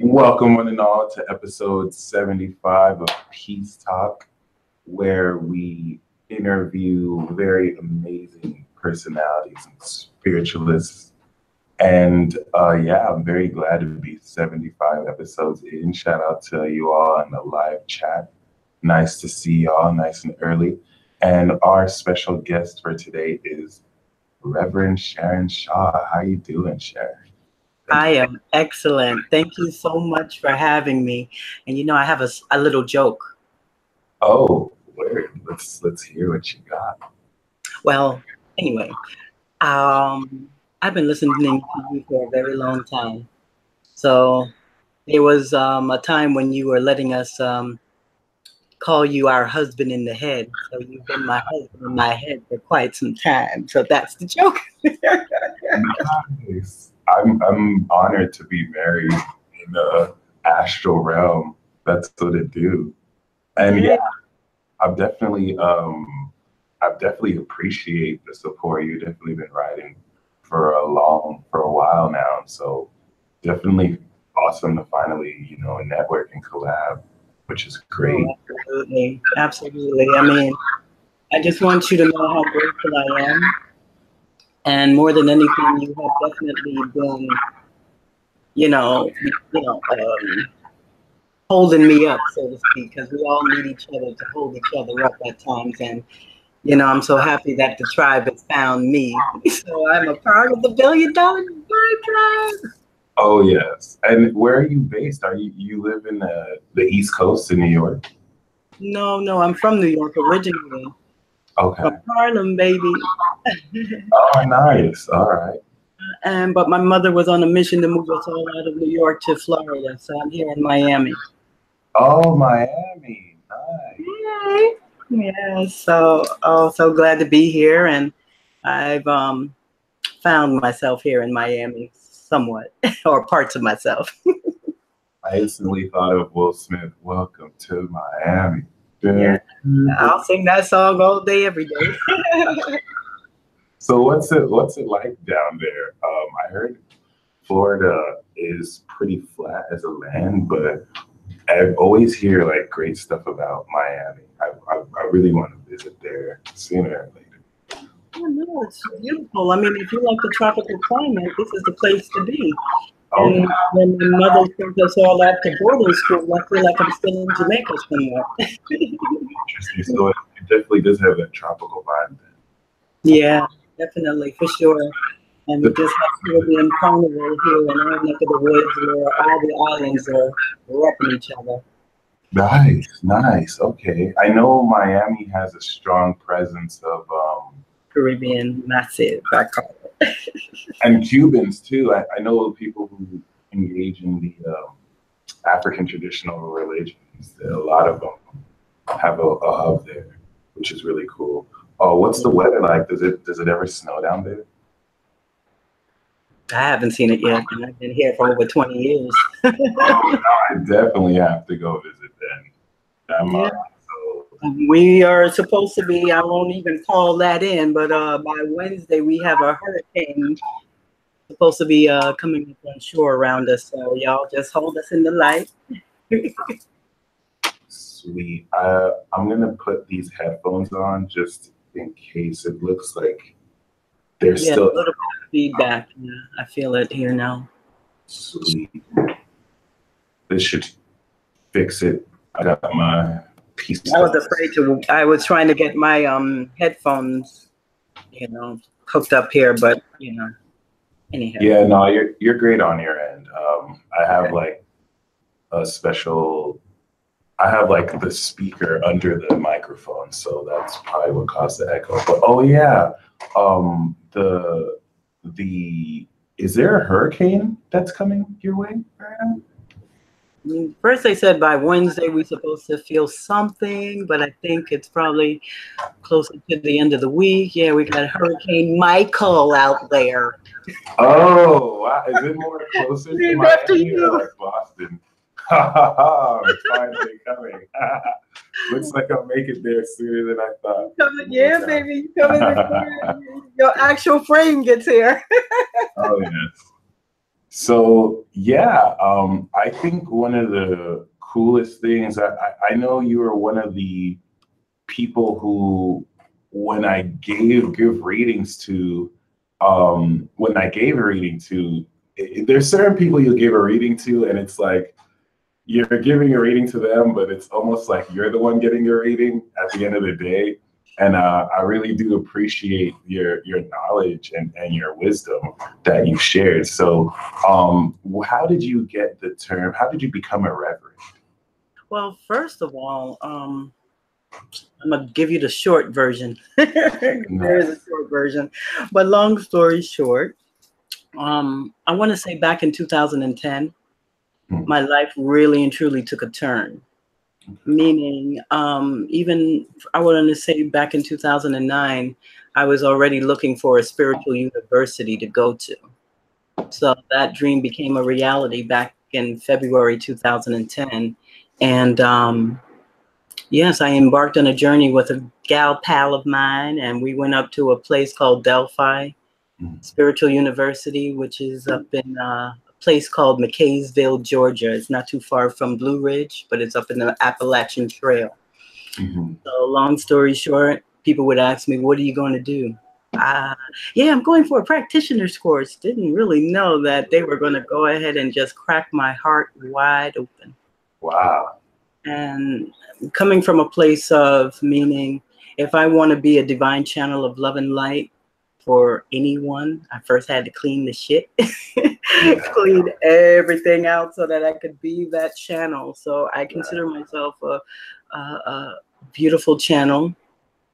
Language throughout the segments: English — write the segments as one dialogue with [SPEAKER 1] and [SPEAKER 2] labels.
[SPEAKER 1] Welcome, one and all, to episode 75 of Peace Talk, where we interview very amazing personalities and spiritualists. And I'm very glad to be 75 episodes in. Shout out to you all in the live chat. Nice to see y'all, nice and early. And our special guest for today is Reverend Sharon Shaw. How you doing, Sharon?
[SPEAKER 2] I am excellent. Thank you so much for having me. And I have a little joke.
[SPEAKER 1] Oh, word. Let's hear what you got.
[SPEAKER 2] Well, anyway, I've been listening to you for a very long time. So there was a time when you were letting us call you our husband in the head. So you've been my husband in my head for quite some time. So that's the joke.
[SPEAKER 1] Nice. I'm honored to be married in the astral realm. That's what it do. And I've definitely appreciate the support. You've definitely been writing for a while now. So definitely awesome to finally, network and collab, which is great.
[SPEAKER 2] Oh, absolutely. I mean, I just want you to know how grateful I am. And more than anything, you have definitely been, holding me up, so to speak, because we all need each other to hold each other up at times. And, I'm so happy that the tribe has found me. So I'm a part of the $1 billion tribe.
[SPEAKER 1] Oh, yes. And where are you based? You live in the East Coast in New York?
[SPEAKER 2] No, I'm from New York originally.
[SPEAKER 1] Okay.
[SPEAKER 2] From Harlem, baby.
[SPEAKER 1] Oh, nice. All right.
[SPEAKER 2] But my mother was on a mission to move us all out of New York to Florida, so I'm here in Miami.
[SPEAKER 1] Oh, Miami. Nice.
[SPEAKER 2] Yeah, so glad to be here, and I've found myself here in Miami somewhat, or parts of myself.
[SPEAKER 1] I instantly thought of Will Smith, "Welcome to Miami."
[SPEAKER 2] Yeah, I'll sing that song all day, every day.
[SPEAKER 1] So what's it like down there? I heard Florida is pretty flat as a land, but I always hear like great stuff about Miami. I really want to visit there sooner or later.
[SPEAKER 2] Oh, no, it's beautiful. I mean, if you like the tropical climate, this is the place to be.
[SPEAKER 1] Okay.
[SPEAKER 2] And when my mother sent us all out to boarding school, I feel like I'm still in Jamaica somewhere.
[SPEAKER 1] Interesting. So it definitely does have that tropical vibe then.
[SPEAKER 2] Yeah, definitely, for sure. And we just have Caribbean Carnival here in our neck of the woods where all the islands are repping each other.
[SPEAKER 1] Nice. Okay. I know Miami has a strong presence of
[SPEAKER 2] Caribbean, massive, I call it.
[SPEAKER 1] And Cubans too. I know people who engage in the African traditional religions. A lot of them have a hub there, which is really cool. Oh, what's the weather like? Does it ever snow down there?
[SPEAKER 2] I haven't seen it yet, and I've been here for over 20 years.
[SPEAKER 1] Oh, no, I definitely have to go visit then.
[SPEAKER 2] We are supposed to be, I won't even call that in, but by Wednesday we have a hurricane supposed to be coming up on shore around us. So y'all just hold us in the light.
[SPEAKER 1] Sweet. I'm going to put these headphones on just in case it looks like there's still
[SPEAKER 2] a little bit of feedback. Yeah, I feel it here now.
[SPEAKER 1] Sweet. This should fix it. I got my piece.
[SPEAKER 2] I was trying to get my headphones, hooked up here, but anyhow.
[SPEAKER 1] Yeah, no, you're great on your end. I have like a special. I have like the speaker under the microphone, so that's probably what caused the echo. But oh yeah, is there a hurricane that's coming your way right now?
[SPEAKER 2] First they said by Wednesday we're supposed to feel something, but I think it's probably closer to the end of the week. Yeah, we got Hurricane Michael out there.
[SPEAKER 1] Oh, wow. Is it more closer to Miami or like Boston? It's finally coming. Looks like I'll make it there sooner than I thought.
[SPEAKER 2] Yeah, baby, you coming before your actual frame gets here.
[SPEAKER 1] Oh yes. So yeah, I think one of the coolest things, I know you were one of the people who, when I give readings to, when I gave a reading to, there's certain people you give a reading to, and it's like you're giving a reading to them, but it's almost like you're the one getting your reading at the end of the day. And I really do appreciate your knowledge and your wisdom that you shared. So, how did you get the term? How did you become a reverend?
[SPEAKER 2] Well, first of all, I'm gonna give you the short version. There is a short version, but long story short, I want to say back in 2010, my life really and truly took a turn. Meaning, even I want to say back in 2009, I was already looking for a spiritual university to go to. So that dream became a reality back in February 2010. And yes, I embarked on a journey with a gal pal of mine, and we went up to a place called Delphi Spiritual University, which is up in a place called McKaysville, Georgia. It's not too far from Blue Ridge, but it's up in the Appalachian Trail. So long story short, people would ask me, what are you going to do? Yeah, I'm going for a practitioner's course. Didn't really know that they were going to go ahead and just crack my heart wide open.
[SPEAKER 1] Wow.
[SPEAKER 2] And coming from a place of meaning, if I want to be a divine channel of love and light for anyone, I first had to clean the shit, clean everything out so that I could be that channel. So I consider myself a beautiful channel.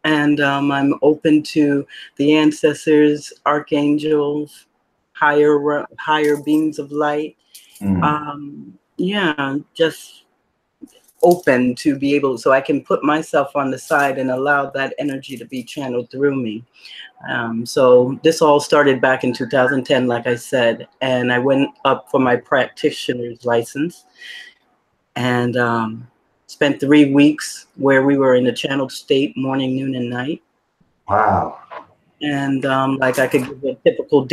[SPEAKER 2] And I'm open to the ancestors, archangels, higher beings of light. Yeah, just open to be able, so I can put myself on the side and allow that energy to be channeled through me. So this all started back in 2010, like I said, and I went up for my practitioner's license and spent 3 weeks where we were in a channeled state, morning, noon, and night.
[SPEAKER 1] Wow.
[SPEAKER 2] And like I could give a typical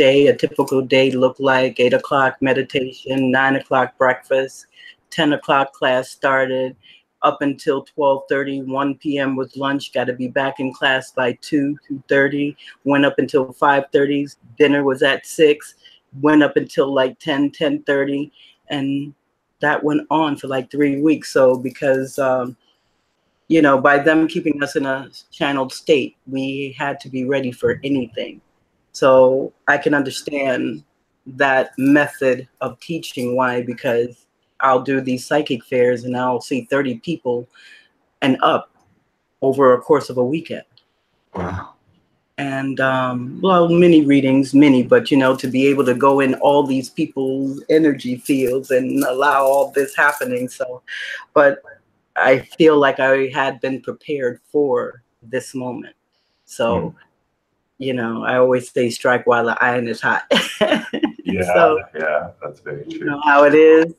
[SPEAKER 2] day looked like 8 o'clock meditation, 9 o'clock breakfast, 10 o'clock class started, up until 12:30, 1 p.m. was lunch, got to be back in class by 2:30, went up until 5:30, dinner was at 6, went up until like 10:30, and that went on for like 3 weeks. So because you know, by them keeping us in a channeled state, we had to be ready for anything. So I can understand that method of teaching. Why? Because I'll do these psychic fairs and I'll see 30 people and up over a course of a weekend.
[SPEAKER 1] Wow.
[SPEAKER 2] And well, many readings, but you know, to be able to go in all these people's energy fields and allow all this happening. So, but I feel like I had been prepared for this moment. So, you know, I always say strike while the iron is hot.
[SPEAKER 1] Yeah,
[SPEAKER 2] so,
[SPEAKER 1] yeah, that's very true.
[SPEAKER 2] You know how it is.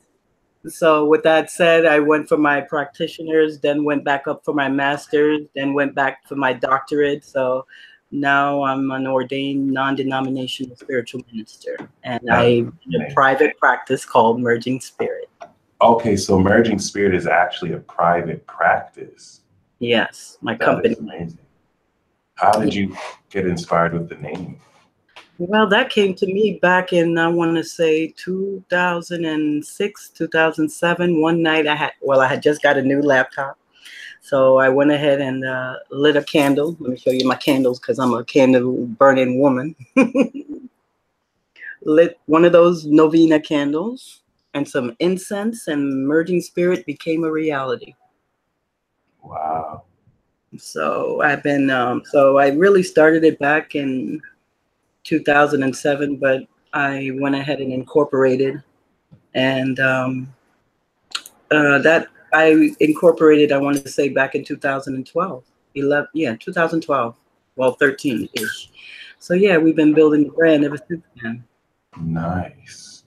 [SPEAKER 2] So with that said, I went for my practitioners, then went back up for my master's, then went back for my doctorate. So now I'm an ordained non-denominational spiritual minister, and I run a private practice called Merging Spirit.
[SPEAKER 1] Okay, so Merging Spirit is actually a private practice.
[SPEAKER 2] Yes, my company.
[SPEAKER 1] That is amazing. How did you get inspired with the name?
[SPEAKER 2] Well, that came to me back in, I want to say 2006, 2007. One night I had just got a new laptop. So I went ahead and lit a candle. Let me show you my candles because I'm a candle burning woman. Lit one of those novena candles and some incense, and Merging Spirit became a reality.
[SPEAKER 1] Wow.
[SPEAKER 2] So I've been, so I really started it back in 2007, but I went ahead and incorporated, and that I incorporated, I want to say back in 2012, 2012, well, 13-ish. So yeah, we've been building the brand ever since then.
[SPEAKER 1] Nice.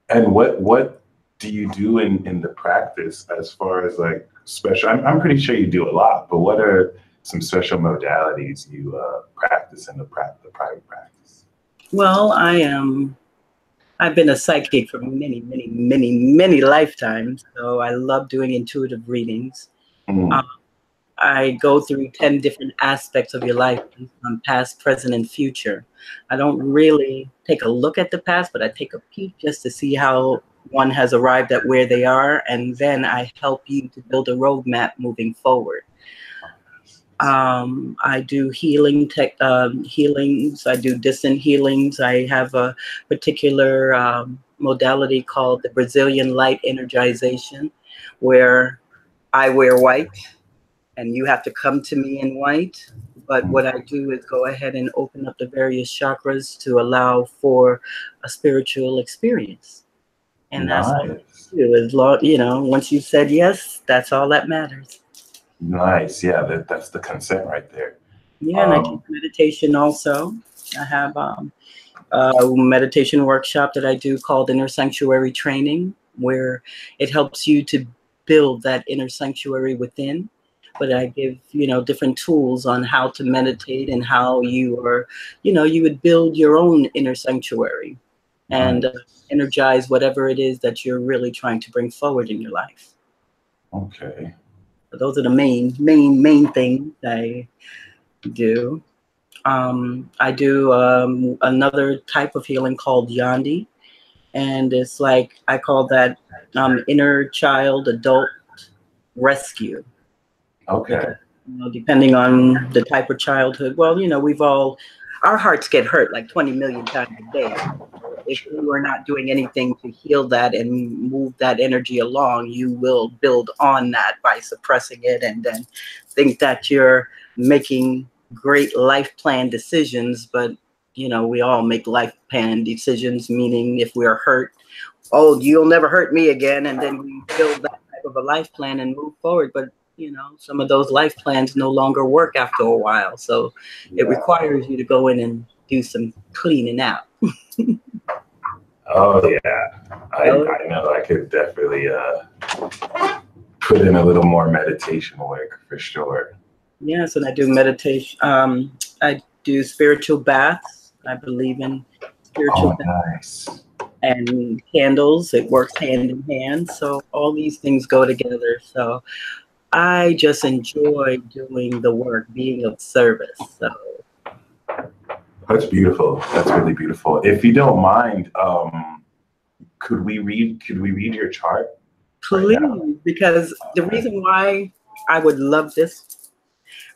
[SPEAKER 1] And what do you do in the practice as far as like special? I'm pretty sure you do a lot, but what are some special modalities you practice in the private practice?
[SPEAKER 2] Well, I I've been a psychic for many, many, many, many lifetimes. So I love doing intuitive readings.
[SPEAKER 1] Mm,
[SPEAKER 2] I go through 10 different aspects of your life based on past, present, and future. I don't really take a look at the past, but I take a peek just to see how one has arrived at where they are. And then I help you to build a roadmap moving forward. I do healings. I do distant healings. I have a particular modality called the Brazilian light energization, where I wear white and you have to come to me in white. But
[SPEAKER 1] mm.
[SPEAKER 2] what I do is go ahead and open up the various chakras to allow for a spiritual experience. And that's all
[SPEAKER 1] Nice.
[SPEAKER 2] I do. As long, once you said yes, that's all that matters.
[SPEAKER 1] Nice. Yeah, that's the consent right there.
[SPEAKER 2] Yeah, and I teach
[SPEAKER 1] Um,
[SPEAKER 2] meditation also. I have a meditation workshop that I do called Inner Sanctuary Training, where it helps you to build that inner sanctuary within. But I give, different tools on how to meditate and how you would build your own inner sanctuary and
[SPEAKER 1] nice.
[SPEAKER 2] energize whatever it is that you're really trying to bring forward in your life.
[SPEAKER 1] Okay.
[SPEAKER 2] So those are the main things I do. I do another type of healing called Yandi, and it's like I call that inner child adult rescue,
[SPEAKER 1] Okay.
[SPEAKER 2] because depending on the type of childhood, well, our hearts get hurt like 20 million times a day. So if
[SPEAKER 1] True.
[SPEAKER 2] you are not doing anything to heal that and move that energy along, you will build on that by suppressing it and then think that you're making great life plan decisions. But, we all make life plan decisions, meaning if we're hurt, oh, you'll never hurt me again. And then we build that type of a life plan and move forward. But, some of those life plans no longer work after a while. So it
[SPEAKER 1] Yeah.
[SPEAKER 2] requires you to go in and do some cleaning out.
[SPEAKER 1] Oh yeah.
[SPEAKER 2] Oh,
[SPEAKER 1] I know I could definitely put in a little more meditation work for sure.
[SPEAKER 2] yes, and I do meditation. I do spiritual baths. I believe in spiritual
[SPEAKER 1] Oh,
[SPEAKER 2] baths
[SPEAKER 1] nice.
[SPEAKER 2] and candles. It works hand in hand. So all these things go together. So I just enjoy doing the work, being of service. So
[SPEAKER 1] That's beautiful. That's really beautiful. If you don't mind, could we read your chart right now?
[SPEAKER 2] please, because the
[SPEAKER 1] Okay.
[SPEAKER 2] reason why I would love this,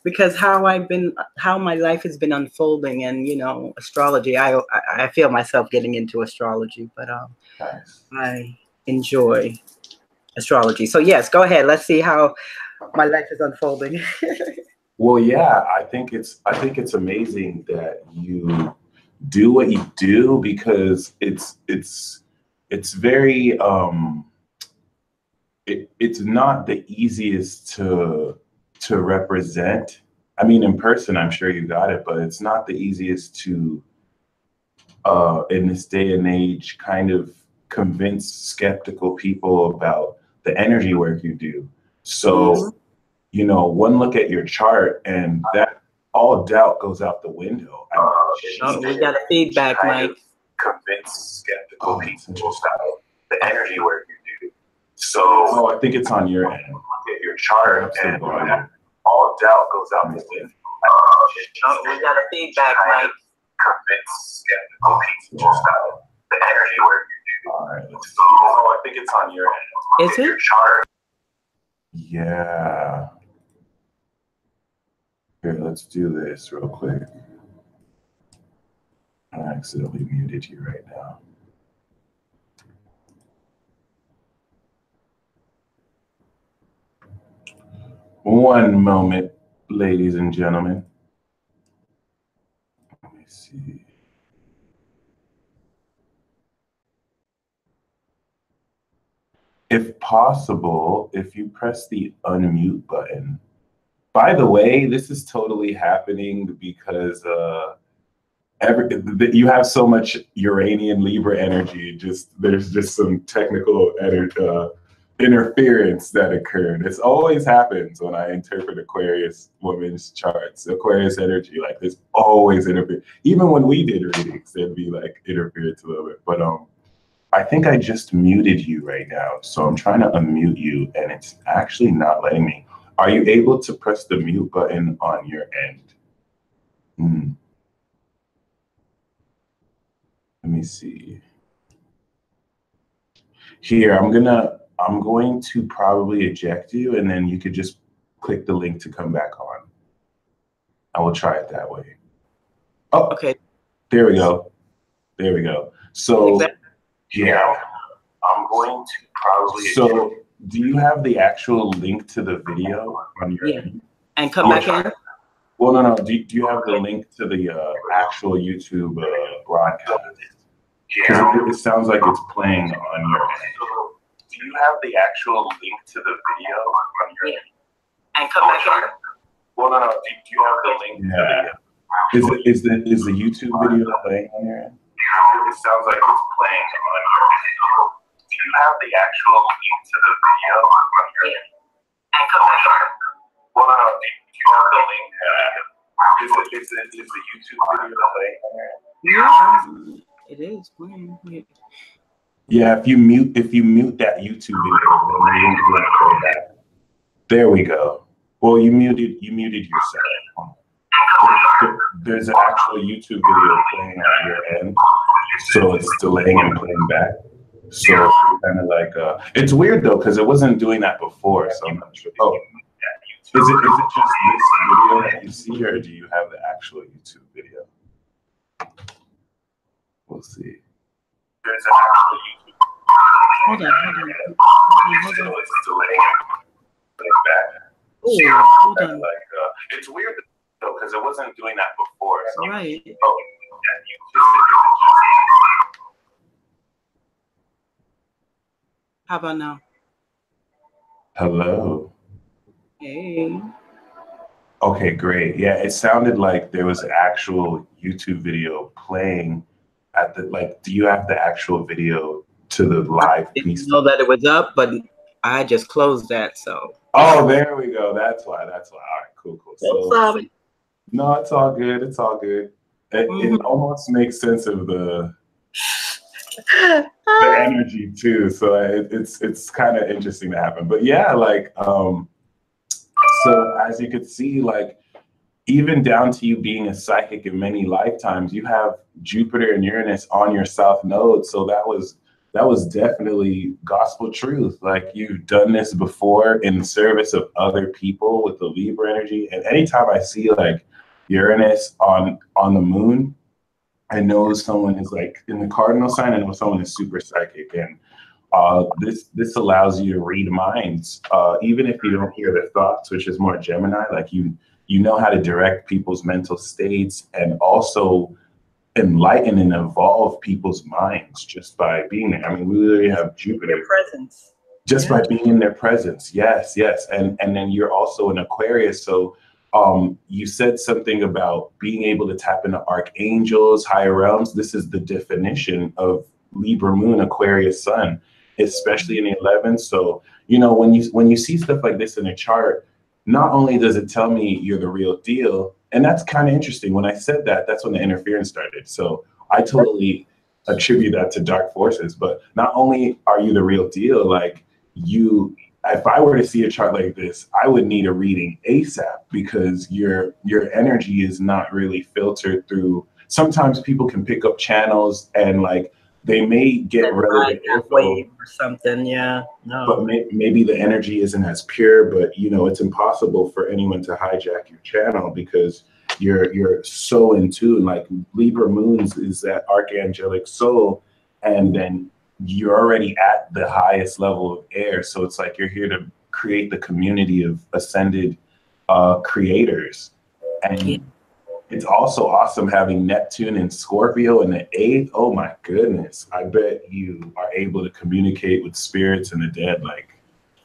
[SPEAKER 2] because how my life has been unfolding, and astrology. I feel myself getting into astrology, but
[SPEAKER 1] Nice.
[SPEAKER 2] I enjoy astrology. So yes, go ahead. Let's see how my life is unfolding.
[SPEAKER 1] Well, yeah, I think it's amazing that you do what you do because it's very it's not the easiest to represent. I mean, in person, I'm sure you got it, but it's not the easiest to in this day and age kind of convince skeptical people about the energy work you do.
[SPEAKER 2] Mhm.
[SPEAKER 1] So, one look at your chart and that all doubt goes out the window. I
[SPEAKER 2] Oh,
[SPEAKER 1] mean,
[SPEAKER 2] we got a feedback,
[SPEAKER 1] kind of
[SPEAKER 2] Mike.
[SPEAKER 1] convince skeptical people about the energy work you do. So, oh, I think it's on your end. Look at your chart and all doubt goes out the window.
[SPEAKER 2] Oh, we got a feedback, Mike.
[SPEAKER 1] Convince skeptical people about the energy work you do. All right, let's see. Oh, I think it's on your end.
[SPEAKER 2] Is it?
[SPEAKER 1] Your chart. Yeah. Here, let's do this real quick. I accidentally muted you right now. One moment, ladies and gentlemen. Let me see. If possible, if you press the unmute button. By the way, this is totally happening because you have so much Uranian Libra energy. There's just some technical interference that occurred. This always happens when I interpret Aquarius women's charts. Aquarius energy, like there's always interference. Even when we did readings, there'd be like interference a little bit. But I think I just muted you right now. So I'm trying to unmute you and it's actually not letting me. Are you able to press the mute button on your end? Let me see. Here, I'm going to probably eject you and then you could just click the link to come back on. I will try it that way. Oh, okay. There we go. There we go. So, yeah, I'm going to probably. So, do you have the actual link to the video on your end?
[SPEAKER 2] And come back in?
[SPEAKER 1] Well, no. Do you have the link to the actual YouTube broadcast? Because it sounds like it's playing on your end. Do you have the actual link to the video on your end?
[SPEAKER 2] And come back in?
[SPEAKER 1] Well, no. Do you have the link to the Is the YouTube video playing on your end? It sounds like it's playing on your end. Do you have the actual link to the video on your end?
[SPEAKER 2] And come back in?
[SPEAKER 1] Well, no. Do you have the link? Is the YouTube video playing on your end?
[SPEAKER 2] Yeah, it is playing.
[SPEAKER 1] Yeah, if you mute that YouTube video, then you won't play that. There we go. Well, you muted yourself. There's an actual YouTube video playing on your end, so it's delaying and playing back. So kind of like it's weird though because it wasn't doing that before, so I'm not sure. Oh, is it just this video that you see, or do you have the actual YouTube video? We'll see. There's an actual YouTube.
[SPEAKER 2] Hold on.
[SPEAKER 1] So it's delaying and playing back.
[SPEAKER 2] Oh, hold on.
[SPEAKER 1] It's weird though because it wasn't doing that before. So
[SPEAKER 2] right. How about now?
[SPEAKER 1] Hello.
[SPEAKER 2] Hey.
[SPEAKER 1] Okay, great. Yeah, it sounded like there was an actual YouTube video playing at the do you have the actual video to the live piece?
[SPEAKER 2] I didn't know that it was up, but I just closed that, so.
[SPEAKER 1] Oh, there we go. That's why. All right, cool. So,
[SPEAKER 2] sorry.
[SPEAKER 1] No, it's all good. It almost makes sense of the energy too. So it's kind of interesting to happen. But yeah, so as you could see, even down to you being a psychic in many lifetimes, you have Jupiter and Uranus on your south node. So that was definitely gospel truth. You've done this before in service of other people with the Libra energy. And anytime I see Uranus on the moon, I know someone is in the cardinal sign. I know someone is super psychic, and this allows you to read minds, even if you don't hear their thoughts, which is more Gemini. You know how to direct people's mental states and also enlighten and evolve people's minds just by being there. I mean, we literally have Jupiter.
[SPEAKER 2] Your presence.
[SPEAKER 1] Just by being in their presence. Yes. And then you're also an Aquarius. So you said something about being able to tap into archangels, higher realms. This is the definition of Libra moon, Aquarius sun, especially in the 11th. So, when you see stuff like this in a chart, not only does it tell me you're the real deal, and that's kind of interesting. When I said that, that's when the interference started. So I totally attribute that to dark forces. But not only are you the real deal, if I were to see a chart like this, I would need a reading ASAP because your energy is not really filtered through. Sometimes people can pick up channels and they may get relevant info
[SPEAKER 2] or something. Yeah, no.
[SPEAKER 1] But maybe the energy isn't as pure. But it's impossible for anyone to hijack your channel because you're so in tune. Libra moons is that archangelic soul, and then you're already at the highest level of air. So it's you're here to create the community of ascended creators. And it's also awesome having Neptune and Scorpio in the 8th. Oh my goodness. I bet you are able to communicate with spirits and the dead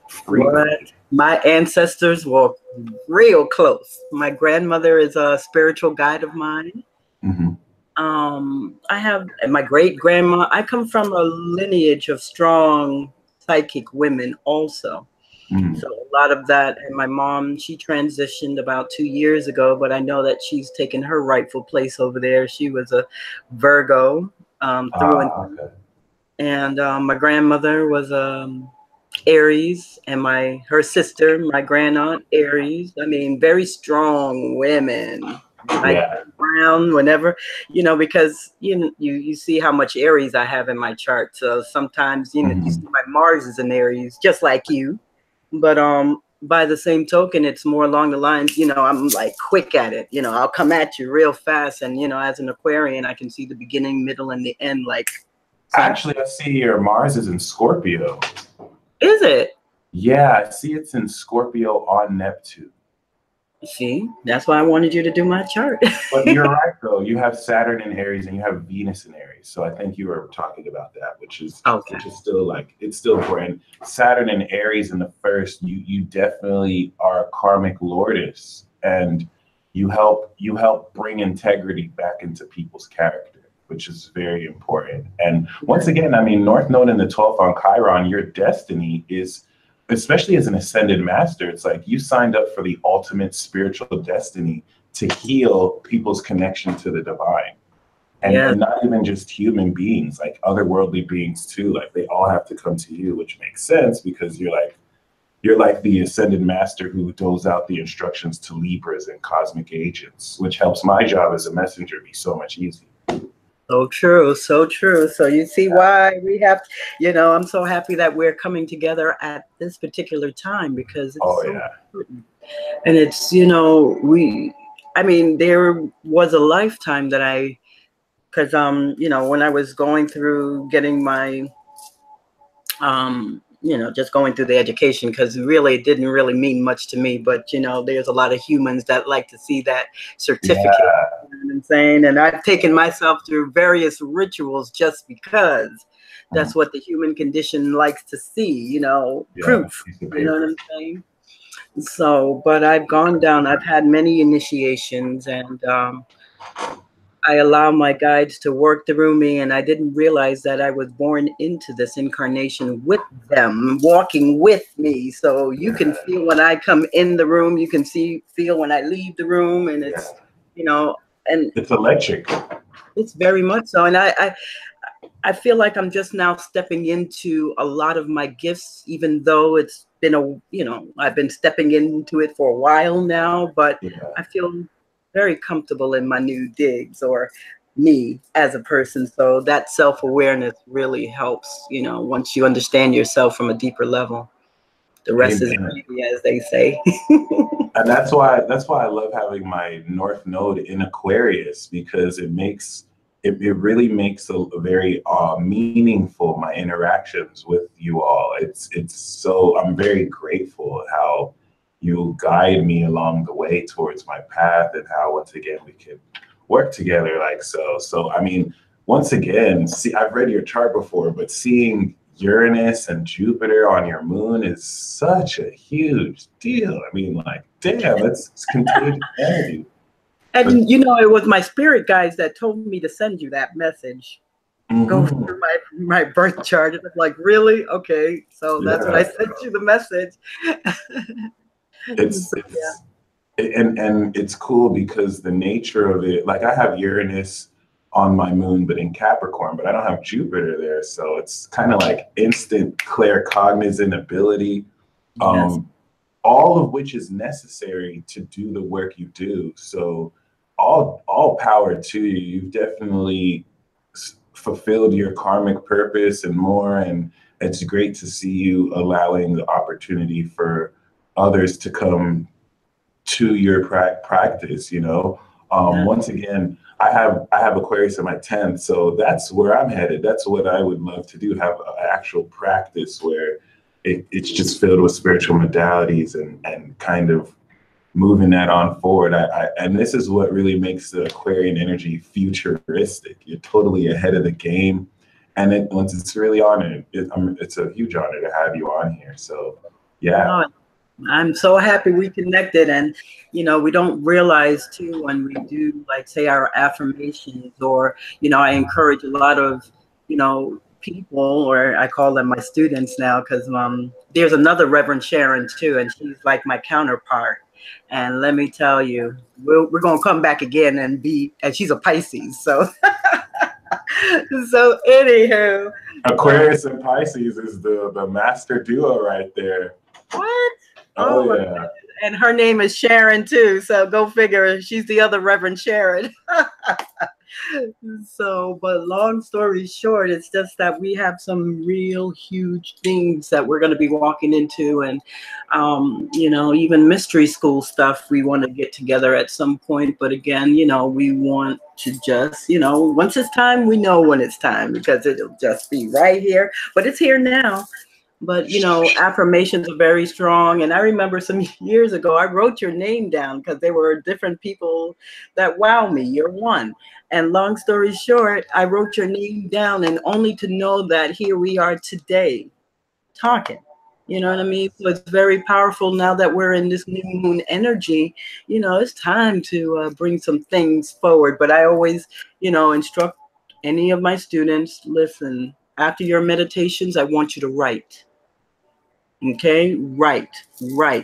[SPEAKER 1] frequently.
[SPEAKER 2] My ancestors were real close. My grandmother is a spiritual guide of mine.
[SPEAKER 1] Mm-hmm.
[SPEAKER 2] I have my great grandma. I come from a lineage of strong psychic women also.
[SPEAKER 1] Mm-hmm.
[SPEAKER 2] So a lot of that, and my mom, she transitioned about 2 years ago, but I know that she's taken her rightful place over there. She was a Virgo through and through.
[SPEAKER 1] Okay.
[SPEAKER 2] And my grandmother was Aries, and her sister, my grand aunt, Aries. I mean, very strong women. I
[SPEAKER 1] Yeah.
[SPEAKER 2] Brown whenever, because you see how much Aries I have in my chart. So sometimes you see my Mars is in Aries, just like you. But by the same token, it's more along the lines, I'm like quick at it. I'll come at you real fast, and as an Aquarian, I can see the beginning, middle, and the end. Like,
[SPEAKER 1] Actually, I see your Mars is in Scorpio.
[SPEAKER 2] Is it?
[SPEAKER 1] Yeah, I see it's in Scorpio on Neptune.
[SPEAKER 2] See, that's why I wanted you to do my chart.
[SPEAKER 1] But you're right, though. You have Saturn in Aries and you have Venus in Aries. So I think you were talking about that, which is still like, it's still important. Saturn in Aries in the first, you definitely are a karmic lordess, and you help bring integrity back into people's character, which is very important. And once again, I mean, North Node in the 12th on Chiron, your destiny is, especially as an ascended master, it's like you signed up for the ultimate spiritual destiny to heal people's connection to the divine. And not even just human beings, like otherworldly beings too. Like they all have to come to you, which makes sense because you're like the ascended master who doles out the instructions to Libras and cosmic agents, which helps my job as a messenger be so much easier.
[SPEAKER 2] So true, so true. So you see why we have, I'm so happy that we're coming together at this particular time, because it's important. And it's, there was a lifetime that because when I was going through getting my just going through the education, because really it didn't really mean much to me, but there's a lot of humans that like to see that certificate. You know what I'm saying? And I've taken myself through various rituals just because that's what the human condition likes to see, proof. You know what I'm saying? So, but I've gone down, I've had many initiations, and I allow my guides to work through me, and I didn't realize that I was born into this incarnation with them, walking with me. So you can feel when I come in the room, you can feel when I leave the room, and it's, and
[SPEAKER 1] it's electric.
[SPEAKER 2] It's very much so. And I feel like I'm just now stepping into a lot of my gifts, even though it's been I've been stepping into it for a while now, but I feel very comfortable in my new digs, or me as a person. So that self-awareness really helps, once you understand yourself from a deeper level. The rest is gravy, as they say.
[SPEAKER 1] And that's why I love having my North Node in Aquarius, because it really makes a very meaningful my interactions with you all. It's so, I'm very grateful how you guide me along the way towards my path, and how once again we can work together like so. So I mean, once again, see, I've read your chart before, but seeing Uranus and Jupiter on your moon is such a huge deal. I mean, like, damn, it's contagious energy.
[SPEAKER 2] And it was my spirit guides that told me to send you that message. Go through my birth chart. And I'm like, really? Okay. So that's when I sent you the message.
[SPEAKER 1] And it's cool because the nature of it, like I have Uranus on my moon, but in Capricorn, but I don't have Jupiter there. So it's kind of like instant claircognizant ability, all of which is necessary to do the work you do. So all power to you. You've definitely fulfilled your karmic purpose and more. And it's great to see you allowing the opportunity for others to come to your practice, Once again, I have Aquarius in my 10th, so that's where I'm headed. That's what I would love to do, have an actual practice where it's just filled with spiritual modalities and kind of moving that on forward. And this is what really makes the Aquarian energy futuristic. You're totally ahead of the game. And once it's really honored, it's a huge honor to have you on here. So, yeah.
[SPEAKER 2] I'm so happy we connected. And, we don't realize too, when we do, like, say, our affirmations, or, I encourage a lot of, people, or I call them my students now, because there's another Reverend Sharon too, and she's like my counterpart. And let me tell you, we're going to come back again and she's a Pisces. So, so anywho,
[SPEAKER 1] Aquarius and Pisces is the master duo right there.
[SPEAKER 2] What?
[SPEAKER 1] Oh yeah.
[SPEAKER 2] And her name is Sharon too. So go figure. She's the other Reverend Sharon. So, but long story short, it's just that we have some real huge things that we're going to be walking into, and you know, even mystery school stuff we want to get together at some point. But again, you know, we want to just, you know, once it's time, we know when it's time, because it'll just be right here. But it's here now. But, you know, affirmations are very strong. And I remember some years ago, I wrote your name down because there were different people that wow me. You're one. And long story short, I wrote your name down, and only to know that here we are today talking. You know what I mean? So it's very powerful now that we're in this new moon energy. You know, it's time to bring some things forward. But I always, you know, instruct any of my students, listen, after your meditations, I want you to write. Okay, write.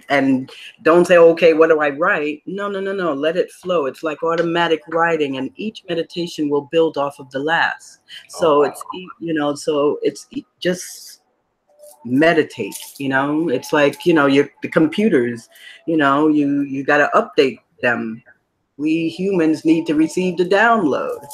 [SPEAKER 2] And don't say, okay, what do I write? No. Let it flow. It's like automatic writing, and each meditation will build off of the last. So it's, you know, so it's just meditate, you know. It's like, you know, the computers, you know, you got to update them. We humans need to receive the download,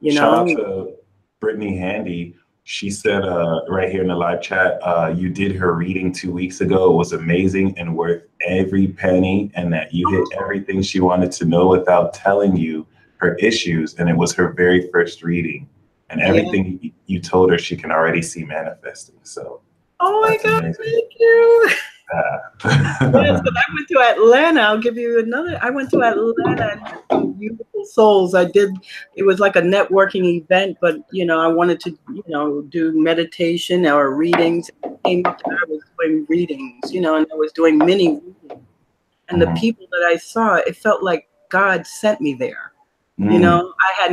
[SPEAKER 2] you know.
[SPEAKER 1] Shout out to Brittany Handy. She said right here in the live chat, you did her reading 2 weeks ago. It was amazing and worth every penny, and that you hit everything she wanted to know without telling you her issues. And it was her very first reading. And everything you told her, she can already see manifesting. So,
[SPEAKER 2] oh my God, amazing. Thank you. Yes, but I went to Atlanta. I'll give you another. I went to Atlanta and met some beautiful souls. It was like a networking event, but, you know, I wanted to, you know, do meditation or readings. I was doing readings, you know, and I was doing mini readings. And the people that I saw, it felt like God sent me there. You know, I had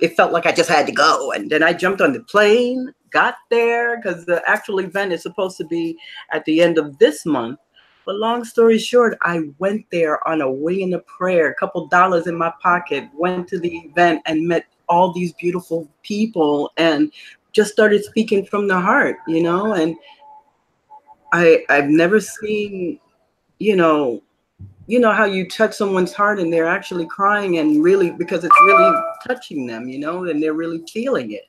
[SPEAKER 2] it felt like I just had to go. And then I jumped on the plane, got there, because the actual event is supposed to be at the end of this month. But long story short, I went there on a wing and a prayer, a couple dollars in my pocket, went to the event and met all these beautiful people and just started speaking from the heart, you know. And I've never seen, you know how you touch someone's heart and they're actually crying, and really, because it's really touching them, you know, and they're really feeling it.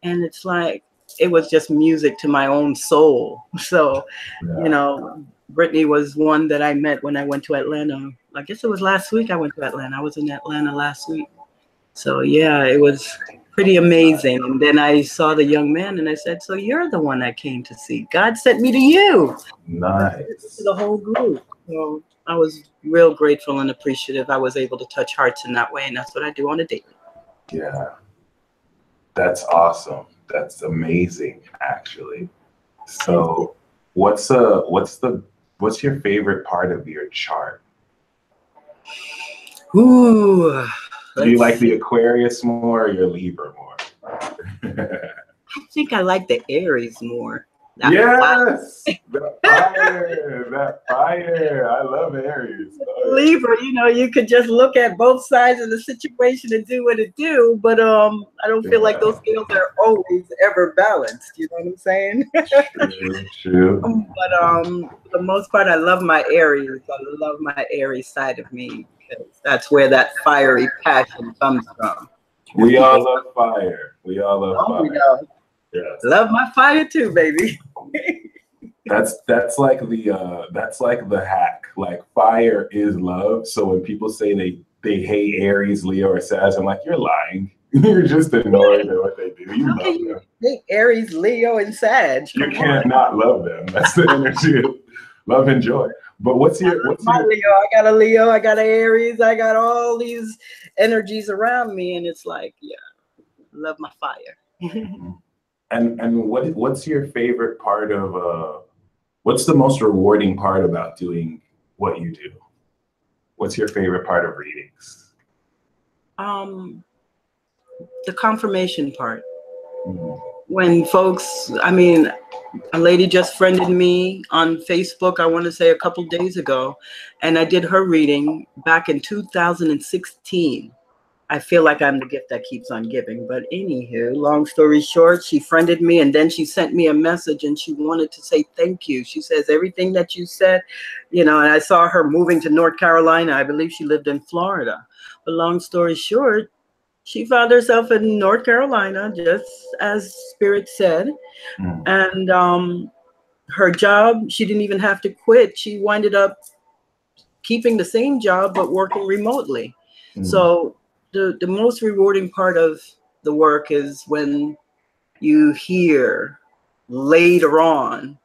[SPEAKER 2] And it's like, it was just music to my own soul. So, you know, Brittany was one that I met when I went to Atlanta. I guess it was last week I went to Atlanta. I was in Atlanta last week. So yeah, it was pretty amazing. And then I saw the young man and I said, so you're the one I came to see. God sent me to you.
[SPEAKER 1] Nice.
[SPEAKER 2] To the whole group. So I was real grateful and appreciative. I was able to touch hearts in that way, and that's what I do on a daily.
[SPEAKER 1] Yeah, that's awesome. That's amazing, actually. So, what's your favorite part of your chart?
[SPEAKER 2] Ooh,
[SPEAKER 1] do you like the Aquarius more or your Libra more?
[SPEAKER 2] I think I like the Aries more.
[SPEAKER 1] Yes, that fire. I love Aries.
[SPEAKER 2] Libra, you know, you could just look at both sides of the situation and do what it do, but I don't feel like those scales are always ever balanced. You know what I'm saying?
[SPEAKER 1] True.
[SPEAKER 2] But for the most part, I love my Aries. I love my Aries side of me, because that's where that fiery passion comes from.
[SPEAKER 1] We all love fire. We all love fire.
[SPEAKER 2] Yes. Love my fire too, baby.
[SPEAKER 1] That's like the hack. Like, fire is love. So when people say they hate Aries, Leo, or Sag, I'm like, you're lying. You're just annoyed at what they do. You love them.
[SPEAKER 2] Hate Aries, Leo, and Sag.
[SPEAKER 1] You can't not love them. That's the energy of love and joy. But what's your
[SPEAKER 2] Leo? I got a Leo. I got an Aries. I got all these energies around me, and it's like, yeah, love my fire.
[SPEAKER 1] And what's your favorite part of what's the most rewarding part about doing what you do? What's your favorite part of readings?
[SPEAKER 2] The confirmation part. When folks, I mean, a lady just friended me on Facebook, I want to say a couple days ago, and I did her reading back in 2016. I feel like I'm the gift that keeps on giving. But anywho, long story short, she friended me and then she sent me a message and she wanted to say thank you. She says everything that you said, and I saw her moving to North Carolina. I believe she lived in Florida. But long story short, she found herself in North Carolina, just as Spirit said. And her job, she didn't even have to quit. She winded up keeping the same job, but working remotely. So the most rewarding part of the work is when you hear later on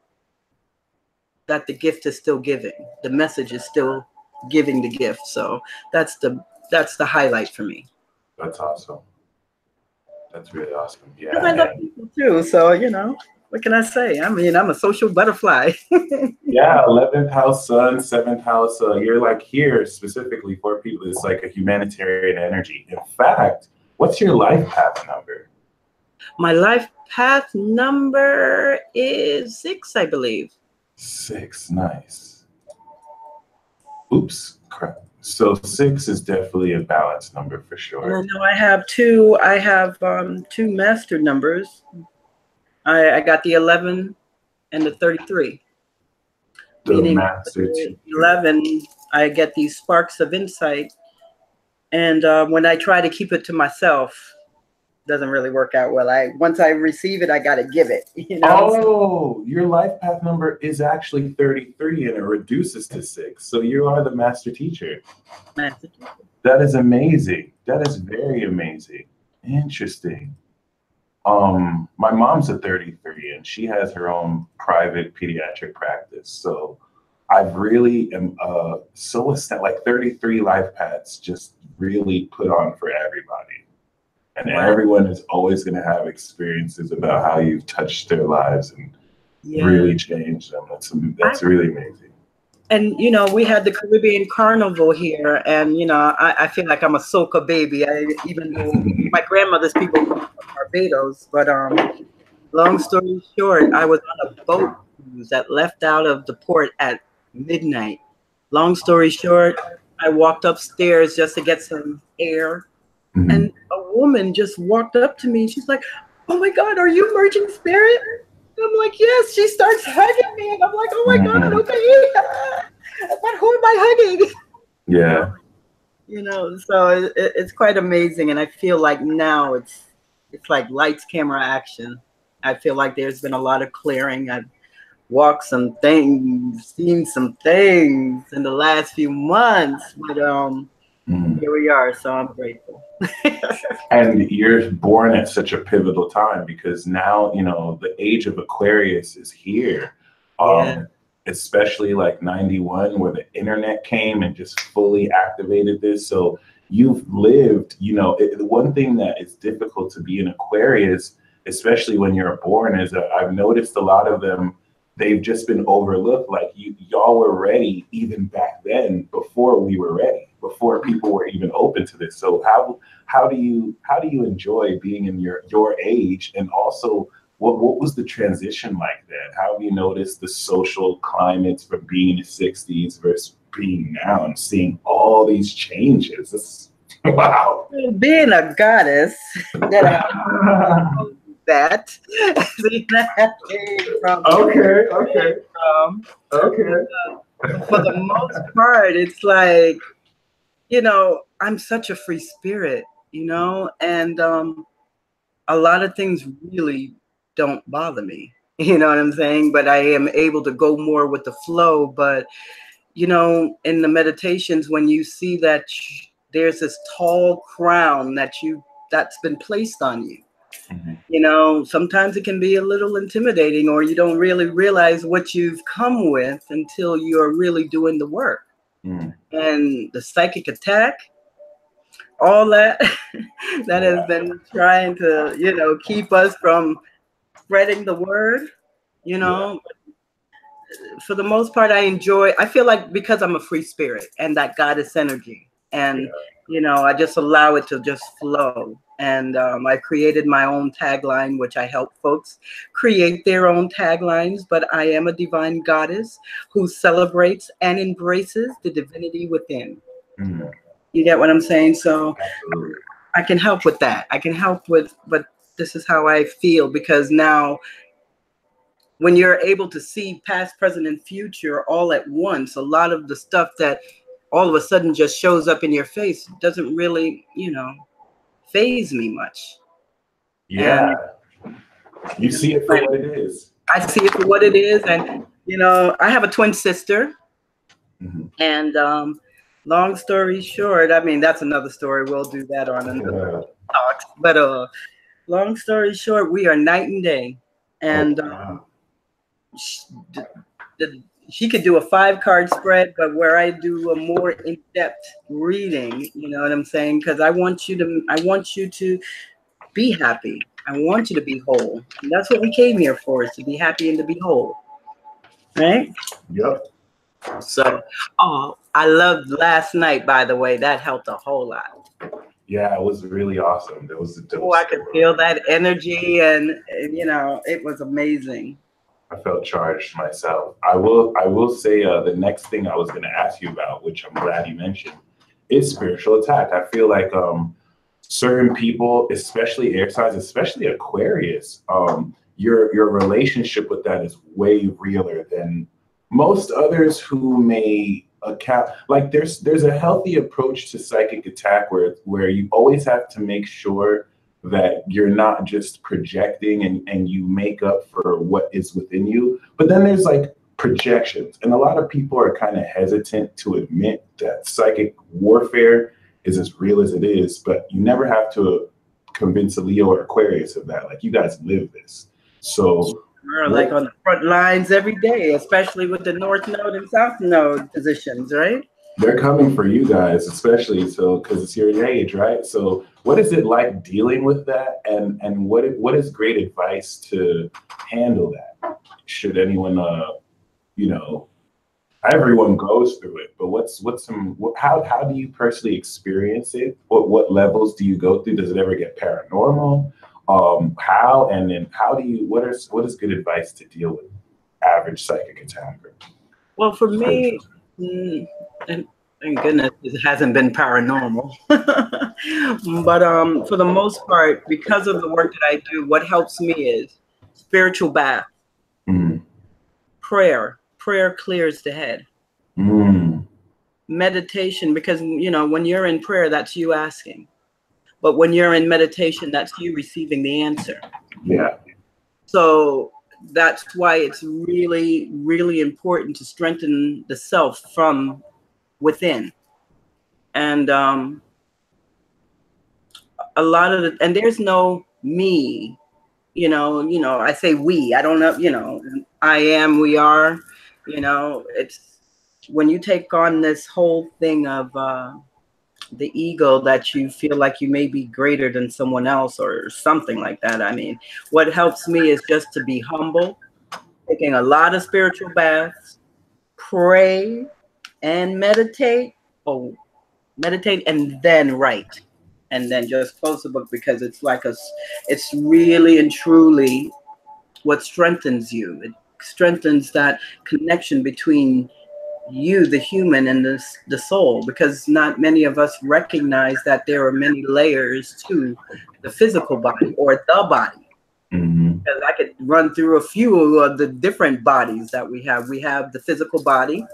[SPEAKER 2] that the gift is still giving. The message is still giving the gift. So that's the highlight for me.
[SPEAKER 1] That's awesome. That's really awesome. Yeah.
[SPEAKER 2] Because I love people too. So, what can I say? I mean, I'm a social butterfly.
[SPEAKER 1] Yeah, 11th house sun, 7th house. You're like here specifically for people. It's like a humanitarian energy. In fact, what's your life path number?
[SPEAKER 2] My life path number is 6, I believe.
[SPEAKER 1] 6, nice. Oops, crap. So 6 is definitely a balanced number for sure.
[SPEAKER 2] No, I have two. I have 2 master numbers. I got the 11 and the 33.
[SPEAKER 1] The
[SPEAKER 2] Meaning
[SPEAKER 1] master
[SPEAKER 2] 11, I get these sparks of insight, and when I try to keep it to myself, it doesn't really work out well. Once I receive it, I got to give it.
[SPEAKER 1] Oh, your life path number is actually 33, and it reduces to 6. So you are the master teacher.
[SPEAKER 2] Master teacher.
[SPEAKER 1] That is amazing. That is very amazing. Interesting. My mom's a 33 and she has her own private pediatric practice. So I really am so like 33 life paths just really put on for everybody. And everyone is always going to have experiences about how you've touched their lives and really changed them. That's really amazing.
[SPEAKER 2] And, we had the Caribbean Carnival here, and, I feel like I'm a soca baby. Even though my grandmother's people come from Barbados, but long story short, I was on a boat cruise that left out of the port at midnight. Long story short, I walked upstairs just to get some air, and a woman just walked up to me. She's like, "Oh my God, are you Merging Spirit?" I'm like, yes. She starts hugging me, and I'm like, oh my God, okay. But who am I hugging?
[SPEAKER 1] Yeah.
[SPEAKER 2] So it's quite amazing, and I feel like now it's like lights, camera, action. I feel like there's been a lot of clearing. I've walked some things, seen some things in the last few months, but here we are. So I'm grateful.
[SPEAKER 1] And you're born at such a pivotal time because now, the age of Aquarius is here. Especially like 91 where the internet came and just fully activated this. So you've lived, the one thing that is difficult to be an Aquarius, especially when you're born, is I've noticed a lot of them, they've just been overlooked. Like y'all were ready even back then before we were ready, before people were even open to this. So how do you enjoy being in your age? And also what was the transition like then? How have you noticed the social climates from being in the 60s versus being now and seeing all these changes? Wow.
[SPEAKER 2] Being a goddess, that
[SPEAKER 1] Okay.
[SPEAKER 2] For the most part, it's like, I'm such a free spirit, and a lot of things really don't bother me. You know what I'm saying? But I am able to go more with the flow. But, in the meditations, when you see that there's this tall crown that's been placed on you, sometimes it can be a little intimidating, or you don't really realize what you've come with until you're really doing the work. And the psychic attack, all that has been trying to, keep us from spreading the word, For the most part, I feel like because I'm a free spirit and that goddess energy, and I just allow it to just flow. And I created my own tagline, which I help folks create their own taglines. But I am a divine goddess who celebrates and embraces the divinity within. You get what I'm saying? So I can help with that. I can help with, but this is how I feel, because now when you're able to see past, present, and future all at once, a lot of the stuff that all of a sudden just shows up in your face doesn't really, phase me much.
[SPEAKER 1] Yeah.
[SPEAKER 2] And
[SPEAKER 1] You see it for what it is.
[SPEAKER 2] I see it for what it is. And, I have a twin sister.
[SPEAKER 1] Mm-hmm.
[SPEAKER 2] And long story short, I mean, that's another story. We'll do that on another talk. But long story short, we are night and day. And she could do a 5-card spread, but where I do a more in-depth reading, you know what I'm saying? Because I want you to be happy. I want you to be whole. And that's what we came here for, is to be happy and to be whole. Right?
[SPEAKER 1] Yep.
[SPEAKER 2] So, I loved last night, by the way. That helped a whole lot.
[SPEAKER 1] Yeah, it was really awesome. There was a dope
[SPEAKER 2] I could feel that energy, and it was amazing.
[SPEAKER 1] I felt charged myself. I will say the next thing I was going to ask you about, which I'm glad you mentioned, is spiritual attack. I feel like certain people, especially air signs, especially Aquarius, your relationship with that is way realer than most others who may account. Like there's a healthy approach to psychic attack where you always have to make sure that you're not just projecting and you make up for what is within you. But then there's like projections. And a lot of people are kind of hesitant to admit that psychic warfare is as real as it is, but you never have to convince a Leo or Aquarius of that. Like, you guys live this. So
[SPEAKER 2] we're like on the front lines every day, especially with the North Node and South Node positions, right?
[SPEAKER 1] They're coming for you guys, especially because it's your age, right? So what is it like dealing with that, and what is great advice to handle that? Should anyone, everyone goes through it, but how do you personally experience it? What levels do you go through? Does it ever get paranormal? What is good advice to deal with average psychic attacker?
[SPEAKER 2] Well, for me, and thank goodness it hasn't been paranormal. But for the most part, because of the work that I do, what helps me is spiritual bath, prayer. Prayer clears the head. Meditation, because when you're in prayer, that's you asking. But when you're in meditation, that's you receiving the answer.
[SPEAKER 1] Yeah. So
[SPEAKER 2] that's why it's really, really important to strengthen the self from within. And a lot of and there's no me, I say we, I don't know, I am, we are, it's when you take on this whole thing of the ego, that you feel like you may be greater than someone else or something like that. I mean, what helps me is just to be humble, taking a lot of spiritual baths, pray and meditate, and then write, and then just close the book, because it's like it's really and truly what strengthens you. It strengthens that connection between you, the human, and the soul, because not many of us recognize that there are many layers to the physical body or the body. Because I could run through a few of the different bodies that we have. We have the physical body.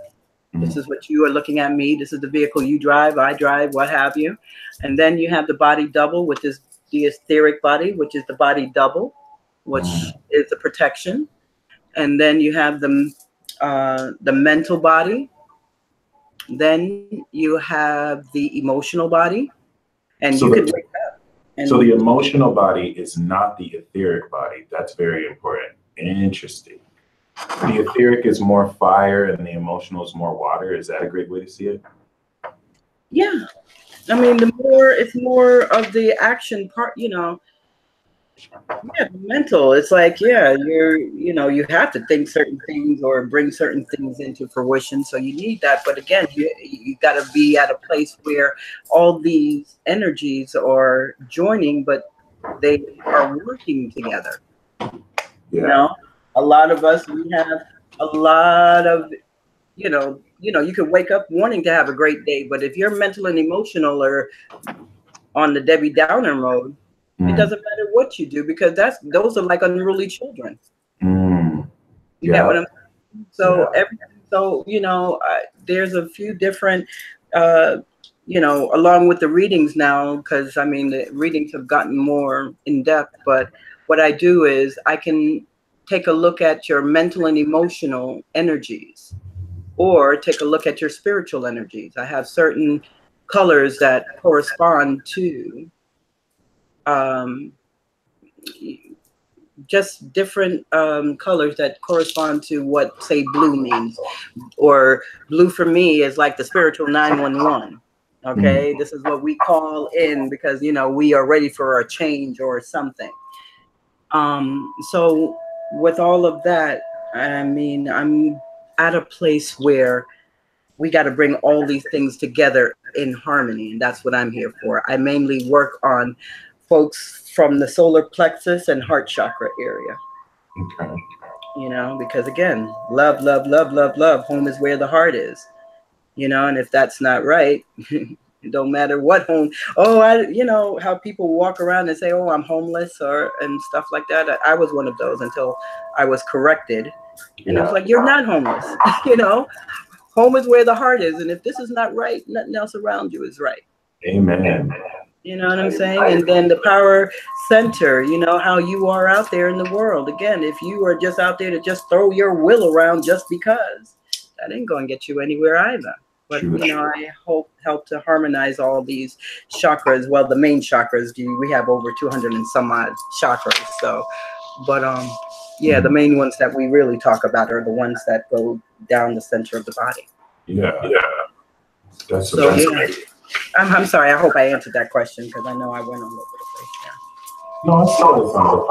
[SPEAKER 2] This is what you are looking at me. This is the vehicle you drive, I drive, what have you. And then you have the body double, which is the etheric body, which is the body double, which is the protection. And then you have the mental body. Then you have the emotional body. And so you could wake up.
[SPEAKER 1] So the emotional body is not the etheric body. That's very important. Interesting. The etheric is more fire and the emotional is more water. Is that a great way to see it?
[SPEAKER 2] Yeah. I mean, it's more of the action part, Yeah, mental. It's like, you have to think certain things or bring certain things into fruition. So you need that. But again, you got to be at a place where all these energies are joining, but they are working together.
[SPEAKER 1] Yeah.
[SPEAKER 2] A lot of us, we have a lot of, you could wake up wanting to have a great day, but if you're mental and emotional are on the Debbie Downer mode, it
[SPEAKER 1] Mm.
[SPEAKER 2] doesn't matter what you do, because those are like unruly children.
[SPEAKER 1] Mm.
[SPEAKER 2] You get what I'm
[SPEAKER 1] Yeah.
[SPEAKER 2] saying? So
[SPEAKER 1] Yeah.
[SPEAKER 2] there's a few different, uh, along with the readings now, because I mean the readings have gotten more in depth. But what I do is I can take a look at your mental and emotional energies, or take a look at your spiritual energies. I have certain colors that correspond to um, just different colors that correspond to what, say, blue means. Or blue for me is like the spiritual 911.
[SPEAKER 1] Mm.
[SPEAKER 2] Okay, this is what we call in because we are ready for a change or something. So with all of that, I mean, I'm at a place where we got to bring all these things together in harmony, and that's what I'm here for. I mainly work on folks from the solar plexus and heart chakra area.
[SPEAKER 1] Okay.
[SPEAKER 2] Because again, love, love, love, love, love. Home is where the heart is. And if that's not right, it don't matter what home. Oh, how people walk around and say, "Oh, I'm homeless," and stuff like that. I was one of those until I was corrected, and it was
[SPEAKER 1] Yeah.
[SPEAKER 2] like, "You're not homeless." Home is where the heart is, and if this is not right, nothing else around you is right.
[SPEAKER 1] Amen.
[SPEAKER 2] You know what I'm saying? And then the power center, how you are out there in the world. Again, if you are just out there to just throw your will around just because, that ain't going to get you anywhere either. But,
[SPEAKER 1] True.
[SPEAKER 2] I help to harmonize all these chakras. Well, the main chakras, we have over 200 and some odd chakras. So, but, yeah, the main ones that we really talk about are the ones that go down the center of the body.
[SPEAKER 1] Yeah. That's
[SPEAKER 2] So,
[SPEAKER 1] amazing.
[SPEAKER 2] yeah. I'm sorry. I hope I answered that question because I know I went all over the place there.
[SPEAKER 1] No, it's totally fine.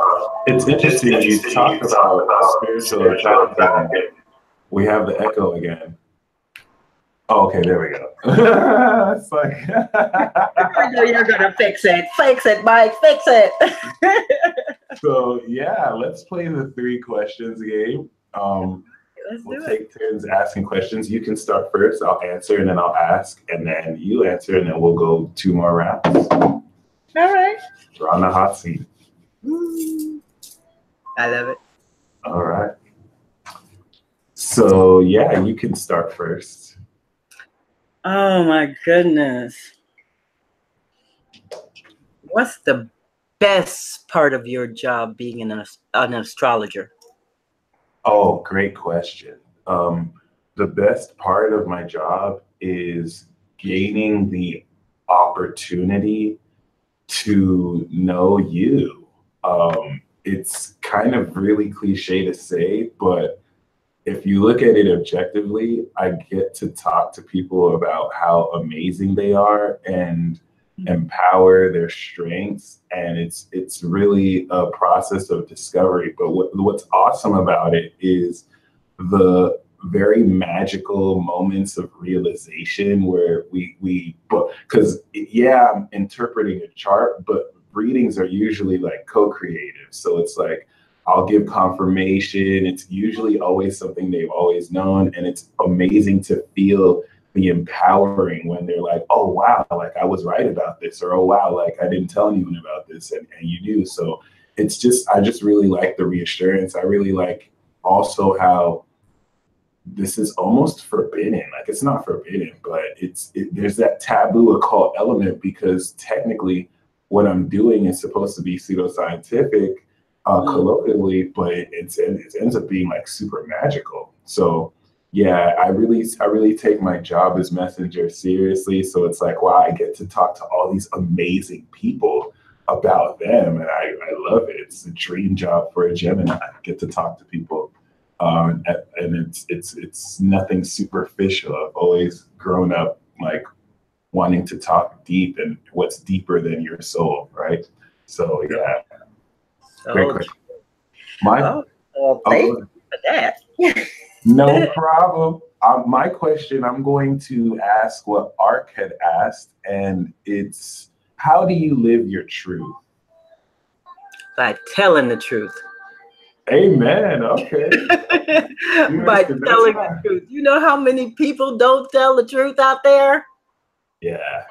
[SPEAKER 1] It's interesting you talk about spiritual attack, and we have the echo again. Oh, okay, there we go. It's like
[SPEAKER 2] I know you're gonna fix it. Fix it, Mike. Fix it.
[SPEAKER 1] So yeah, let's play the 3 questions game. We'll take turns asking questions. You can start first. I'll answer, and then I'll ask, and then you answer, and then we'll go 2 more rounds.
[SPEAKER 2] All right.
[SPEAKER 1] We're on the hot seat.
[SPEAKER 2] I love it.
[SPEAKER 1] All right. So yeah, you can start first.
[SPEAKER 2] Oh my goodness. What's the best part of your job being an astrologer?
[SPEAKER 1] Oh, great question. The best part of my job is gaining the opportunity to know you. It's kind of really cliche to say, but if you look at it objectively, I get to talk to people about how amazing they are and empower their strengths, and it's really a process of discovery. But what's awesome about it is the very magical moments of realization where because yeah, I'm interpreting a chart, but readings are usually like co-creative. So it's like I'll give confirmation. It's usually always something they've always known, and it's amazing to feel the empowering when they're like, "Oh wow, like I was right about this," or "Oh wow, like I didn't tell anyone about this," and you do. So I just really like the reassurance. I really like also how this is almost forbidden. Like it's not forbidden, but there's that taboo occult element because technically what I'm doing is supposed to be pseudoscientific, colloquially, but it ends up being like super magical. So yeah, I really take my job as messenger seriously. So it's like, wow, I get to talk to all these amazing people about them, and I love it. It's a dream job for a Gemini. I get to talk to people. And it's nothing superficial. I've always grown up like wanting to talk deep, and what's deeper than your soul, right? So yeah, great question.
[SPEAKER 2] Thank you for that.
[SPEAKER 1] No problem. My question, I'm going to ask what Ark had asked, and it's, how do you live your truth?
[SPEAKER 2] By telling the truth.
[SPEAKER 1] Amen. Okay.
[SPEAKER 2] By telling the truth. You know how many people don't tell the truth out there?
[SPEAKER 1] Yeah.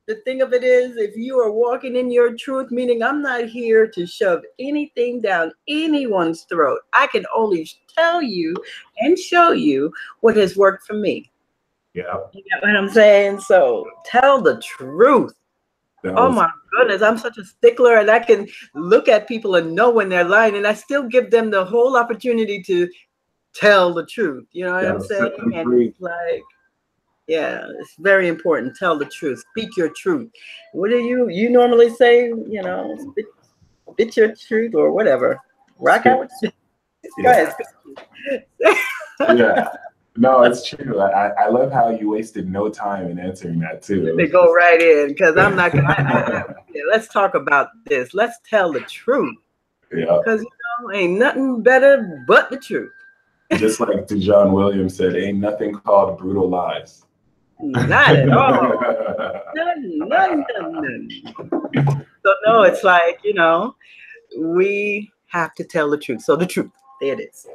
[SPEAKER 2] the thing of it is, if you are walking in your truth, meaning I'm not here to shove anything down anyone's throat. I can only tell you and show you what has worked for me.
[SPEAKER 1] Yeah.
[SPEAKER 2] You get what I'm saying? So tell the truth. Oh my goodness, I'm such a stickler, and I can look at people and know when they're lying, and I still give them the whole opportunity to tell the truth. You know what I'm saying? And it's like, yeah, it's very important. Tell the truth. Speak your truth. What do you normally say? You know, spit your truth or whatever. Rock out with it. Go ahead.
[SPEAKER 1] Yeah. No, it's true. I love how you wasted no time in answering that too.
[SPEAKER 2] They go right in, because I'm not gonna. Yeah, let's talk about this. Let's tell the truth.
[SPEAKER 1] Yeah.
[SPEAKER 2] Because ain't nothing better but the truth.
[SPEAKER 1] Just like John Williams said, ain't nothing called brutal lies.
[SPEAKER 2] Not at all. None. So no, it's like, we have to tell the truth. So the truth, there it is.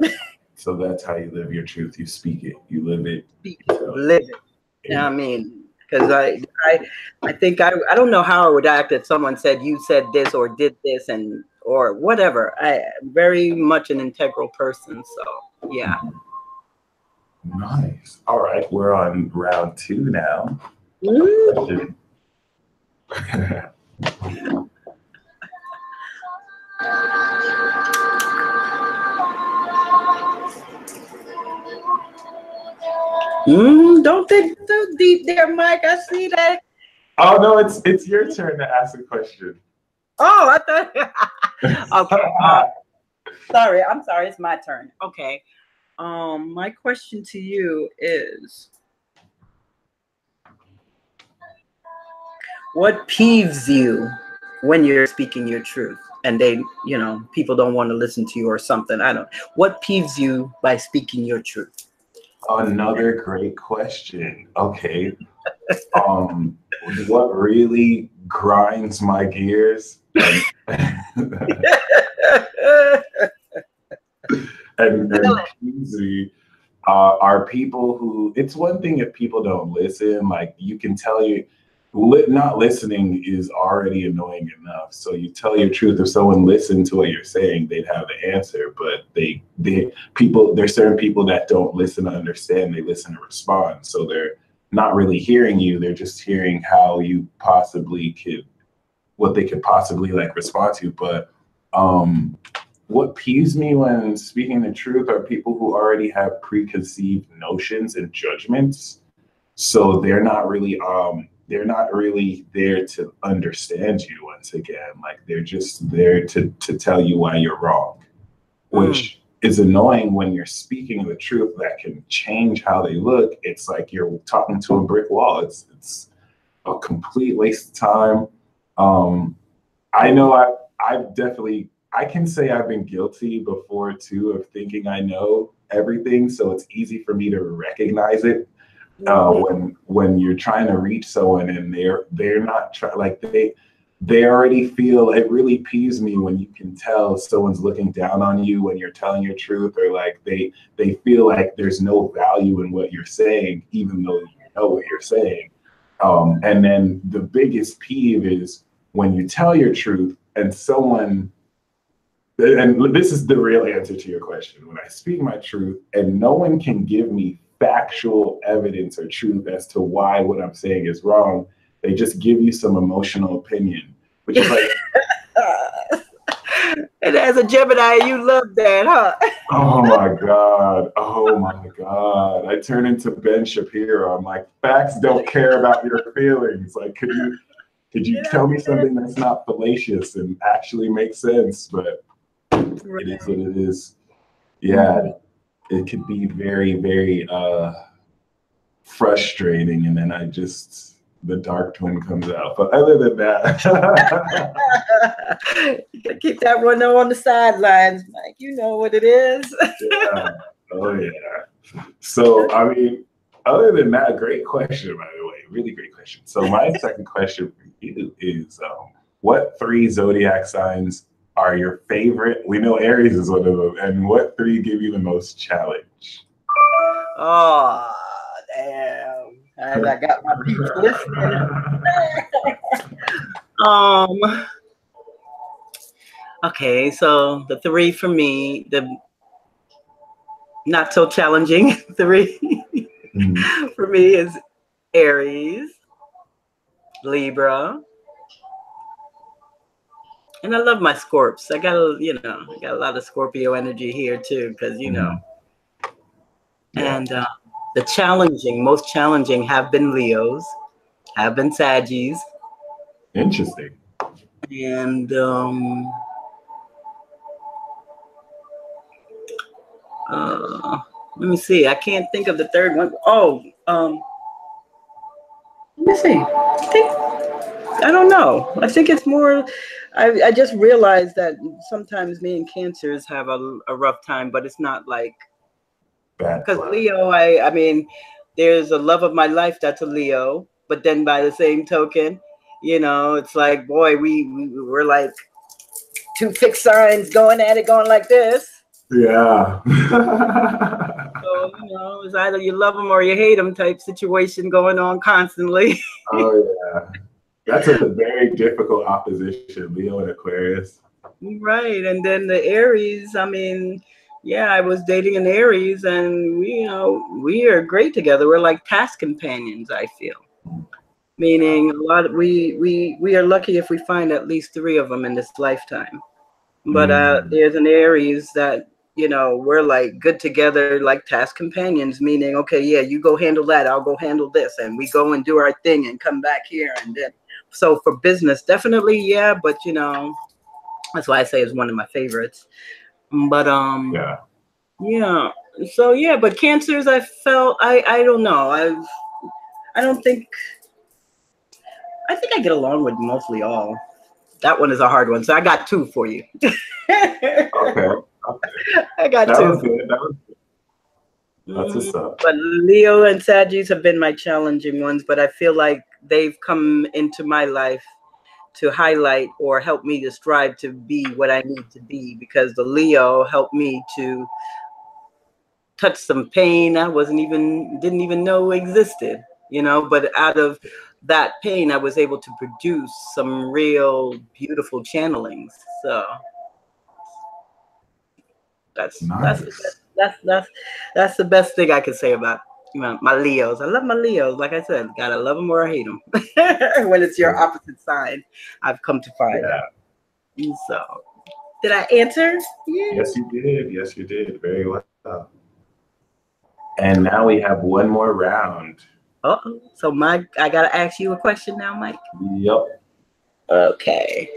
[SPEAKER 1] So that's how you live your truth. You speak it. You live it.
[SPEAKER 2] Speak it. Live it. Yeah. I mean, because I think I don't know how I would act if someone said you said this or did this or whatever. I am very much an integral person. So yeah.
[SPEAKER 1] Nice. All right, we're on round 2 now.
[SPEAKER 2] Don't think so deep there, Mike. I see that.
[SPEAKER 1] Oh no, it's your turn to ask a question.
[SPEAKER 2] Oh, I thought. Okay. Sorry, I'm sorry. It's my turn. Okay. My question to you is, what peeves you when you're speaking your truth and people don't want to listen to you or something? What peeves you by speaking your truth?
[SPEAKER 1] Another great question. Okay. What really grinds my gears and peeves me are people who, it's one thing if people don't listen, like you can tell not listening is already annoying enough. So you tell your truth. If someone listened to what you're saying, they'd have the answer. But there's certain people that don't listen to understand. They listen to respond. So they're not really hearing you. They're just hearing how you what they could possibly like respond to. But what peeves me when speaking the truth are people who already have preconceived notions and judgments. So they're not really there to understand you once again. Like they're just there to tell you why you're wrong, which is annoying when you're speaking the truth that can change how they look. It's like you're talking to a brick wall. It's a complete waste of time. I know I can say I've been guilty before too of thinking I know everything. So it's easy for me to recognize it. When you're trying to reach someone and they're not they already feel, it really peeves me when you can tell someone's looking down on you when you're telling your truth, or like they feel like there's no value in what you're saying, even though you know what you're saying. And then the biggest peeve is when you tell your truth and this is the real answer to your question. When I speak my truth and no one can give me factual evidence or truth as to why what I'm saying is wrong, they just give you some emotional opinion, which is like.
[SPEAKER 2] And as a Gemini, you love that, huh?
[SPEAKER 1] Oh my God. I turn into Ben Shapiro. I'm like, facts don't care about your feelings. Like, could you tell me something that's not fallacious and actually makes sense? But it is what it is. Yeah. It could be very, very frustrating, and then the dark twin comes out. But other than that,
[SPEAKER 2] you gotta keep that one on the sidelines, Mike. You know what it is.
[SPEAKER 1] Yeah. Oh yeah. So I mean, other than that, great question, by the way. Really great question. So my second question for you is, what 3 zodiac signs are your favorite? We know Aries is one of them. And what 3 give you the most challenge?
[SPEAKER 2] Oh, damn. I got my peeps listening. um. Okay, so the three for me, the not so challenging three for me is Aries, Libra, and I love my Scorps. I got a lot of Scorpio energy here too, because and the most challenging have been Leos, have been Saggies.
[SPEAKER 1] Interesting.
[SPEAKER 2] And let me see. I can't think of the third one. Oh, let me see. I don't know. I think it's more. I just realized that sometimes me and Cancers have a rough time, but it's not like because Leo. I mean, there's a love of my life that's a Leo, but then by the same token, it's like, boy, we're like two fixed signs going at it, going like this.
[SPEAKER 1] Yeah.
[SPEAKER 2] So, it's either you love them or you hate them type situation going on constantly.
[SPEAKER 1] Oh, yeah. That's a very difficult opposition, Leo and Aquarius.
[SPEAKER 2] Right. And then the Aries, I mean, yeah, I was dating an Aries and we are great together. We're like task companions, I feel. Meaning we are lucky if we find at least 3 of them in this lifetime. But there's an Aries that, we're like good together, like task companions, meaning, okay, yeah, you go handle that, I'll go handle this. And we go and do our thing and come back here. And then, so for business, definitely, yeah. But, that's why I say it's one of my favorites. But, yeah. So, yeah, but Cancers, I felt, I don't know. I think I get along with mostly all. That one is a hard one. So I got 2 for you.
[SPEAKER 1] Okay.
[SPEAKER 2] I got
[SPEAKER 1] that
[SPEAKER 2] 2.
[SPEAKER 1] Was good. That was good. That's what's up.
[SPEAKER 2] But Leo and Saggies have been my challenging ones, but I feel like they've come into my life to highlight or help me to strive to be what I need to be, because the Leo helped me to touch some pain I didn't even know existed, but out of that pain, I was able to produce some real beautiful channelings. So that's
[SPEAKER 1] nice.
[SPEAKER 2] that's the best thing I could say about my Leos. I love my Leos. Like I said, gotta love them or I hate them. When it's your opposite sign, I've come to find out. So, did I answer?
[SPEAKER 1] Yeah. Yes, you did. Yes, you did. Very well. And now we have one more round.
[SPEAKER 2] Uh-oh. So, Mike, I gotta ask you a question now, Mike.
[SPEAKER 1] Yep.
[SPEAKER 2] Okay.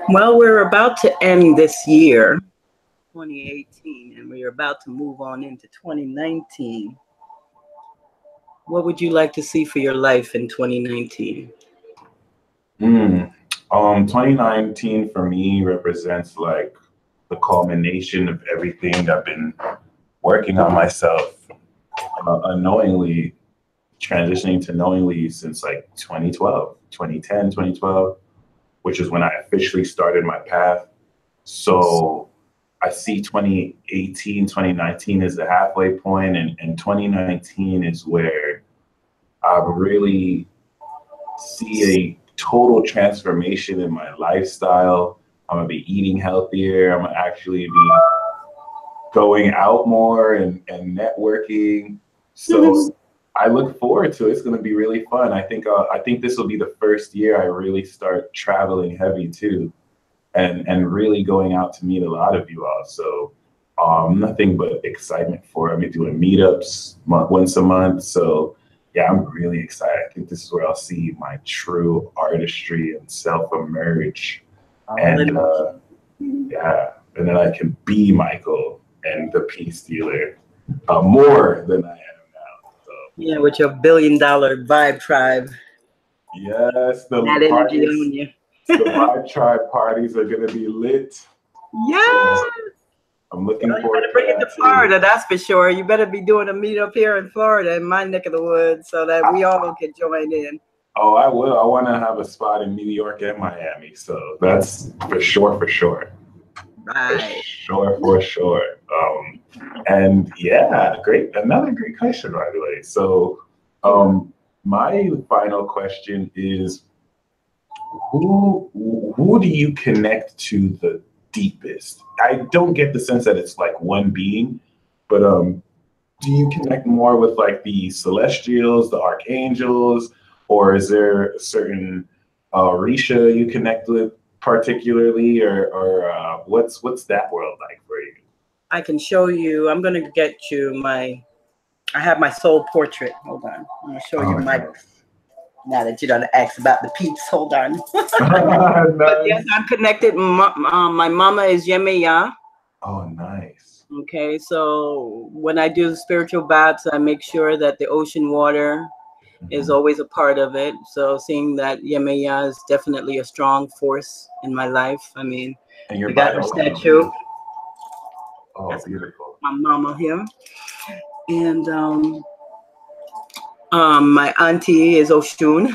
[SPEAKER 2] Well, we're about to end this year, 2018, and we're about to move on into 2019. What would you like to see for your life in 2019?
[SPEAKER 1] 2019 for me represents like the culmination of everything I've been working on myself, unknowingly transitioning to knowingly since like 2010, 2012, which is when I officially started my path. So I see 2018, 2019 as the halfway point, and 2019 is where I really see a total transformation in my lifestyle. I'm gonna be eating healthier. I'm gonna actually be going out more and networking. So I look forward to it. It's gonna be really fun. I think this will be the first year I really start traveling heavy too, and really going out to meet a lot of you all. So nothing but excitement for it. I'll be doing meetups once a month. So yeah, I'm really excited. I think this is where I'll see my true artistry and self emerge. And and then I can be Michael and the peace dealer more than I am now. So,
[SPEAKER 2] yeah, with your $1 billion vibe tribe.
[SPEAKER 1] Yes, the vibe tribe parties are gonna be lit.
[SPEAKER 2] Yes.
[SPEAKER 1] So I'm looking forward to
[SPEAKER 2] bring it to Florida, that's for sure. You better be doing a meetup here in Florida, in my neck of the woods, so that we all can join in.
[SPEAKER 1] Oh, I will. I want to have a spot in New York and Miami, so that's for sure.
[SPEAKER 2] Right.
[SPEAKER 1] For sure. And yeah, another great question, by the way. So my final question is, who do you connect to the deepest? I don't get the sense that it's like one being, but do you connect more with like the celestials, the archangels, or is there a certain Risha you connect with particularly, or what's that world like for you?
[SPEAKER 2] I can show you. I'm gonna get you I have my soul portrait. Hold on. I'm gonna show you my.
[SPEAKER 1] Nice.
[SPEAKER 2] Now that you don't ask about the peeps, hold on.
[SPEAKER 1] Nice.
[SPEAKER 2] But yes, I'm connected. My mama is Yemeya.
[SPEAKER 1] Oh, nice.
[SPEAKER 2] Okay, so when I do spiritual baths, I make sure that the ocean water is always a part of it. So seeing that Yemeya is definitely a strong force in my life. I mean,
[SPEAKER 1] And your
[SPEAKER 2] we got her
[SPEAKER 1] Bible?
[SPEAKER 2] statue.
[SPEAKER 1] Oh,
[SPEAKER 2] That's
[SPEAKER 1] beautiful.
[SPEAKER 2] my mama here. And my auntie is Oshun.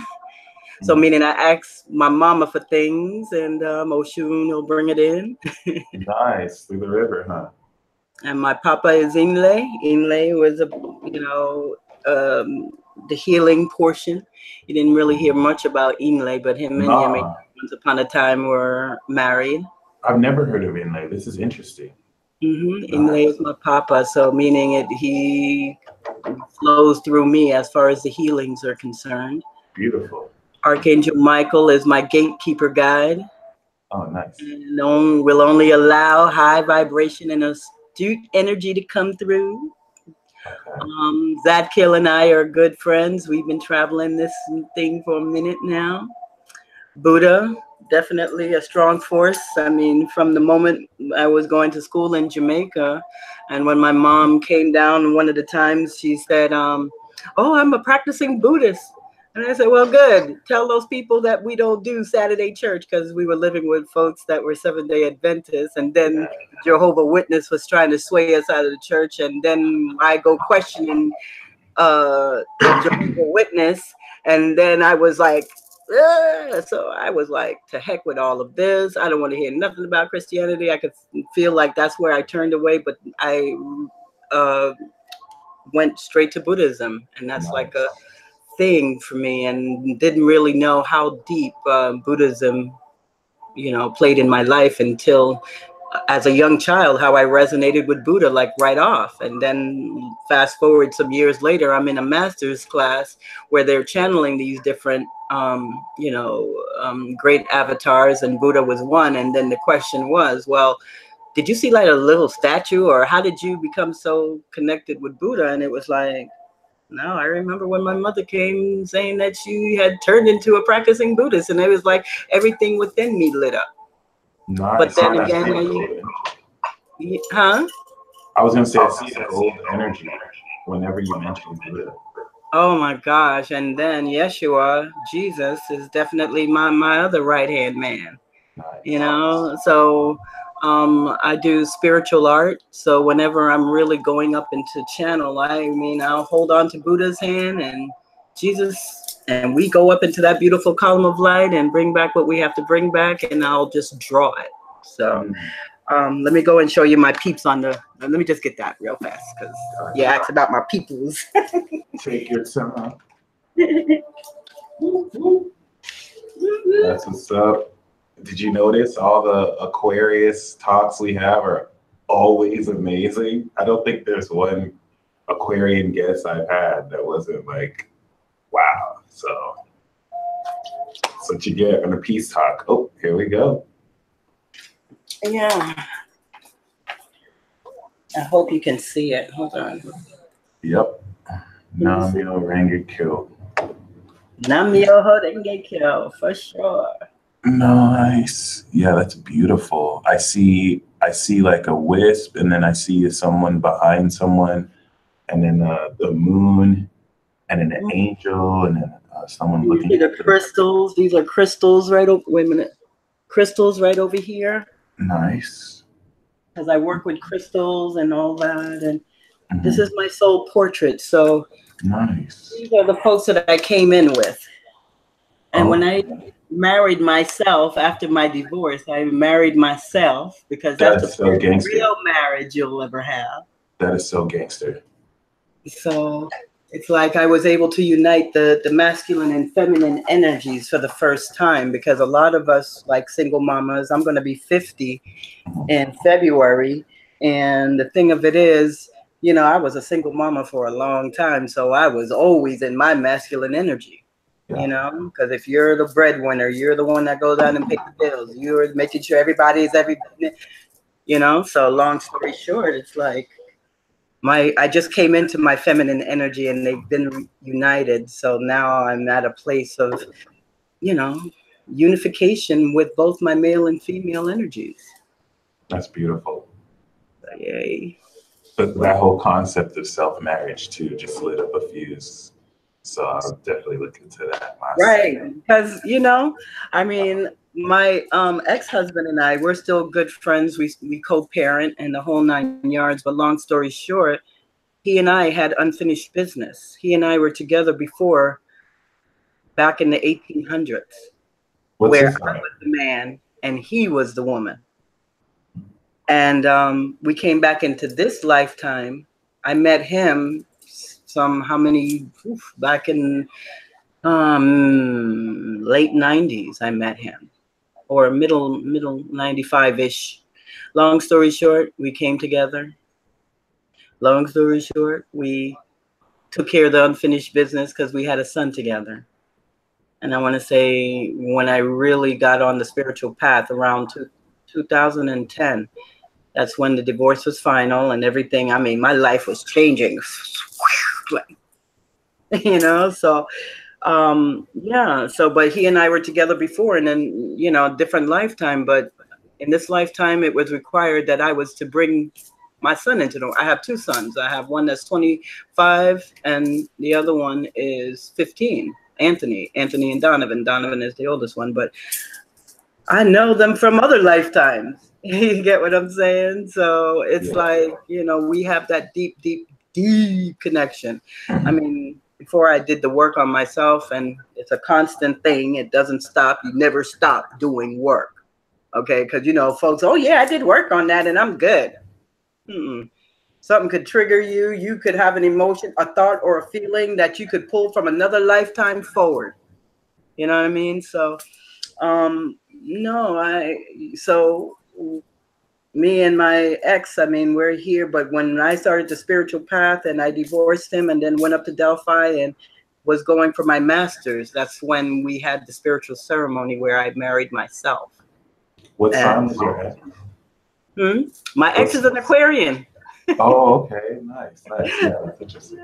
[SPEAKER 2] So meaning I ask my mama for things and Oshun will bring it in.
[SPEAKER 1] Nice. Through the river, huh?
[SPEAKER 2] And my papa is Inle. Inle was the healing portion. You didn't really hear much about Inle, but him and Yemi once upon a time were married.
[SPEAKER 1] I've never heard of Inle. This is interesting.
[SPEAKER 2] Inle is my papa, so meaning he flows through me as far as the healings are concerned.
[SPEAKER 1] Beautiful.
[SPEAKER 2] Archangel Michael is my gatekeeper guide.
[SPEAKER 1] Oh, nice.
[SPEAKER 2] And will only allow high vibration and astute energy to come through. Okay. Zadkiel and I are good friends. We've been traveling this thing for a minute now. Buddha, definitely a strong force. I mean, from the moment I was going to school in Jamaica, and when my mom came down, one of the times she said, oh, I'm a practicing Buddhist. And I said, well, good. Tell those people that we don't do Saturday church, because we were living with folks that were Seventh-day Adventists. And then Jehovah's Witness was trying to sway us out of the church. And then I go questioning Jehovah's Witness. And then I was like, so I was like, to heck with all of this. I don't want to hear nothing about Christianity. I could feel like that's where I turned away. But I went straight to Buddhism. And that's like a thing for me, and didn't really know how deep Buddhism, played in my life until as a young child, how I resonated with Buddha like right off. And then fast forward some years later, I'm in a master's class where they're channeling these different great avatars, and Buddha was one. And then the question was, well, did you see like a little statue, or how did you become so connected with Buddha? And it was like, no, I remember when my mother came saying that she had turned into a practicing Buddhist, and it was like everything within me lit up.
[SPEAKER 1] Nice.
[SPEAKER 2] But then again,
[SPEAKER 1] I was going to say, I see a gold energy whenever you mention Buddha.
[SPEAKER 2] Oh my gosh. And then Yeshua, Jesus, is definitely my other right-hand man. Nice. So I do spiritual art. So whenever I'm really going up into channel, I'll hold on to Buddha's hand and Jesus, and we go up into that beautiful column of light and bring back what we have to bring back, and I'll just draw it. So let me go and show you my peeps on the, let me just get that real fast, because you asked about my peoples.
[SPEAKER 1] Take your time. That's what's up. Did you notice all the Aquarius talks we have are always amazing? I don't think there's one Aquarian guest I've had that wasn't like, wow. So that's what you get on a peace talk. Oh, here we go.
[SPEAKER 2] Yeah. I hope you can see it. Hold on.
[SPEAKER 1] Yep. Namyo Renge Kyo.
[SPEAKER 2] Namyo Renge Kyo, for sure.
[SPEAKER 1] Nice. Yeah, that's beautiful. I see like a wisp, and then I see someone behind someone, and then the moon, and then an angel, and then someone looking
[SPEAKER 2] at the crystals. These are crystals right over. Wait a minute. Crystals right over here.
[SPEAKER 1] Nice.
[SPEAKER 2] Because I work with crystals and all that, and this is my soul portrait. So
[SPEAKER 1] nice.
[SPEAKER 2] These are the folks that I came in with, and when married myself after my divorce. I married myself because that's the
[SPEAKER 1] That's so
[SPEAKER 2] first
[SPEAKER 1] gangster.
[SPEAKER 2] real marriage you'll ever have.
[SPEAKER 1] That is so gangster.
[SPEAKER 2] So it's like I was able to unite the masculine and feminine energies for the first time, because a lot of us, like single mamas, I'm going to be 50 in February. And the thing of it is, you know, I was a single mama for a long time. So I was always in my masculine energy, you know, because if you're the breadwinner, you're the one that goes out and pays the bills. You're making sure everybody's you know. So long story short, it's like, I just came into my feminine energy and they've been united. So now I'm at a place of, you know, unification with both my male and female energies.
[SPEAKER 1] That's beautiful.
[SPEAKER 2] Yay.
[SPEAKER 1] But that whole concept of self-marriage too just lit up a fuse. So I'll definitely look into that myself.
[SPEAKER 2] Right. Because, you know, I mean, my ex-husband and I, we're still good friends. We co-parent and the whole 9 yards. But long story short, he and I had unfinished business. He and I were together before, back in the 1800s, where I was the man and he was the woman. And we came back into this lifetime. I met him back in late 90s. I met him, or middle 95-ish. Long story short, we came together. Long story short, we took care of the unfinished business because we had a son together. And I want to say, when I really got on the spiritual path around 2010, that's when the divorce was final and everything. I mean, my life was changing, you know. So yeah, so but he and I were together before, and then, you know, different lifetime. But in this lifetime, it was required that I was to bring my son into the. I have two sons. I have one that's 25 and the other one is 15. Anthony and Donovan. Donovan is the oldest one, but I know them from other lifetimes. You get what I'm saying? So it's like, you know, we have that deep connection. I mean, before I did the work on myself, and it's a constant thing. It doesn't stop. You never stop doing work. Okay. Because, you know, folks, oh yeah, I did work on that and I'm good. Something could trigger you. You could have an emotion, a thought, or a feeling that you could pull from another lifetime forward. You know what I mean? So, no, so me and my ex, I mean, we're here, but when I started the spiritual path and I divorced him and then went up to Delphi and was going for my master's, that's when we had the spiritual ceremony where I married myself.
[SPEAKER 1] What sign was your ex?
[SPEAKER 2] My ex is an Aquarian.
[SPEAKER 1] Oh, okay. Nice. Yeah, that's interesting.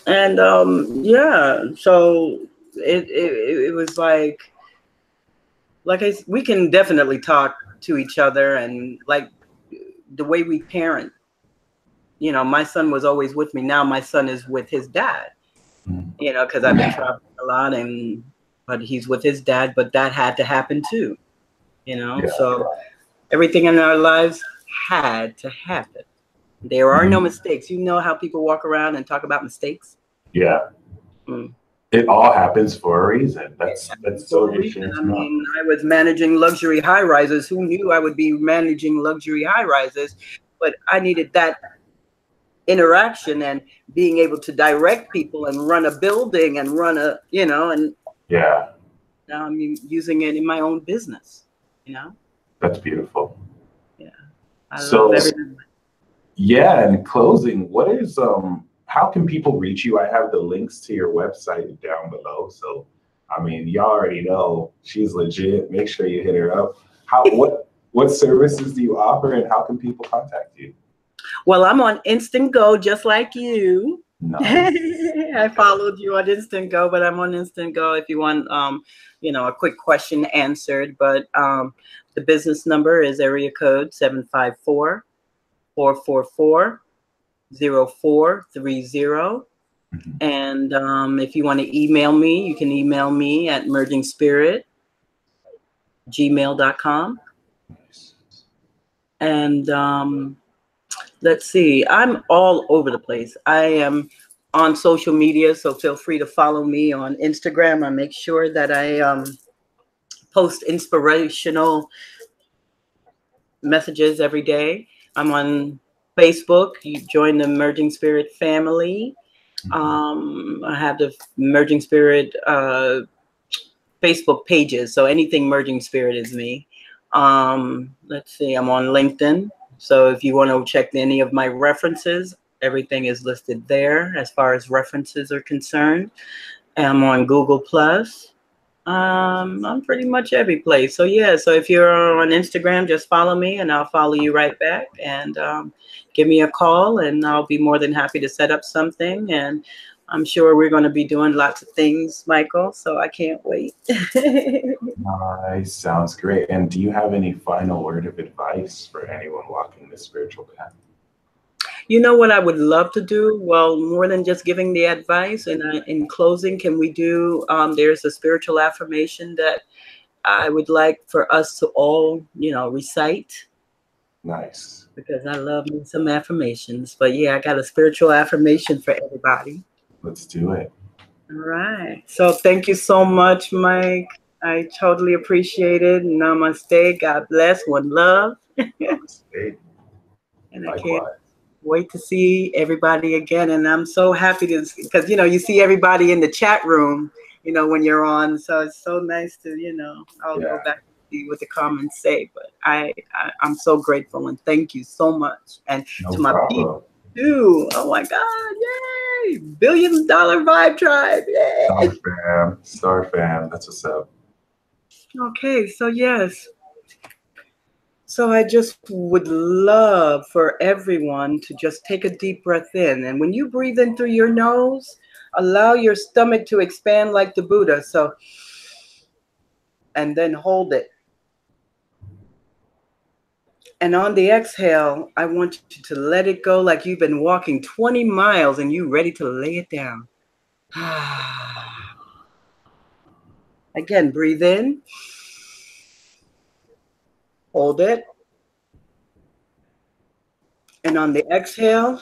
[SPEAKER 2] And yeah, so it was like we can definitely talk to each other, and like the way we parent, you know, my son was always with me. Now my son is with his dad, you know, because I've been traveling a lot, but he's with his dad, but that had to happen too, you know. So everything in our lives had to happen. There are no mistakes. You know how people walk around and talk about mistakes?
[SPEAKER 1] Yeah. It all happens for a reason. That's so interesting.
[SPEAKER 2] I mean, I was managing luxury high rises. Who knew I would be managing luxury high rises? But I needed that interaction and being able to direct people and run a building and run a, you know, and
[SPEAKER 1] now
[SPEAKER 2] I'm using it in my own business, you know.
[SPEAKER 1] That's beautiful.
[SPEAKER 2] Yeah. I love everything.
[SPEAKER 1] Yeah, in closing, what is how can people reach you? I have the links to your website down below. So, I mean, y'all already know she's legit. Make sure you hit her up. What services do you offer, and how can people contact you?
[SPEAKER 2] Well, I'm on Instant Go, just like you.
[SPEAKER 1] Nice.
[SPEAKER 2] I followed you on Instant Go, but I'm on Instant Go if you want, you know, a quick question answered. But the business number is area code 754-444-0430. And if you want to email me, you can email me at mergingspirit@gmail.com. And let's see, I'm all over the place. I am on social media, so feel free to follow me on Instagram. I make sure that I post inspirational messages every day. I'm on Facebook. You join the Emerging Spirit family. I have the Emerging Spirit Facebook pages. So anything Emerging Spirit is me. Let's see, I'm on LinkedIn. So if you want to check any of my references, everything is listed there as far as references are concerned. I'm on Google Plus. I'm pretty much every place. So yeah, so if you're on Instagram, just follow me and I'll follow you right back, and give me a call and I'll be more than happy to set up something. And I'm sure we're going to be doing lots of things, Michael, so I can't wait.
[SPEAKER 1] Nice, sounds great. And do you have any final word of advice for anyone walking the spiritual path?
[SPEAKER 2] You know what I would love to do? Well, more than just giving the advice, and in closing, can we do, there's a spiritual affirmation that I would like for us to all, recite.
[SPEAKER 1] Nice.
[SPEAKER 2] Because I love me some affirmations. But yeah, I got a spiritual affirmation for everybody.
[SPEAKER 1] Let's do it.
[SPEAKER 2] All right. So thank you so much, Mike. I totally appreciate it. Namaste. God bless. One love.
[SPEAKER 1] Namaste.
[SPEAKER 2] And I can't wait to see everybody again. And I'm so happy to, because, you see everybody in the chat room, when you're on. So it's so nice to, I'll go back and see what the comments say. But I'm so grateful and thank you so much. And to my people too. Oh my God. Yay. $1 billion Vibe Tribe. Yay.
[SPEAKER 1] Star fam. That's what's up.
[SPEAKER 2] Okay. So yes. So I just would love for everyone to just take a deep breath in. And when you breathe in through your nose, allow your stomach to expand like the Buddha. So, and then hold it. And on the exhale, I want you to let it go like you've been walking 20 miles and you're ready to lay it down. Again, breathe in. Hold it. And on the exhale,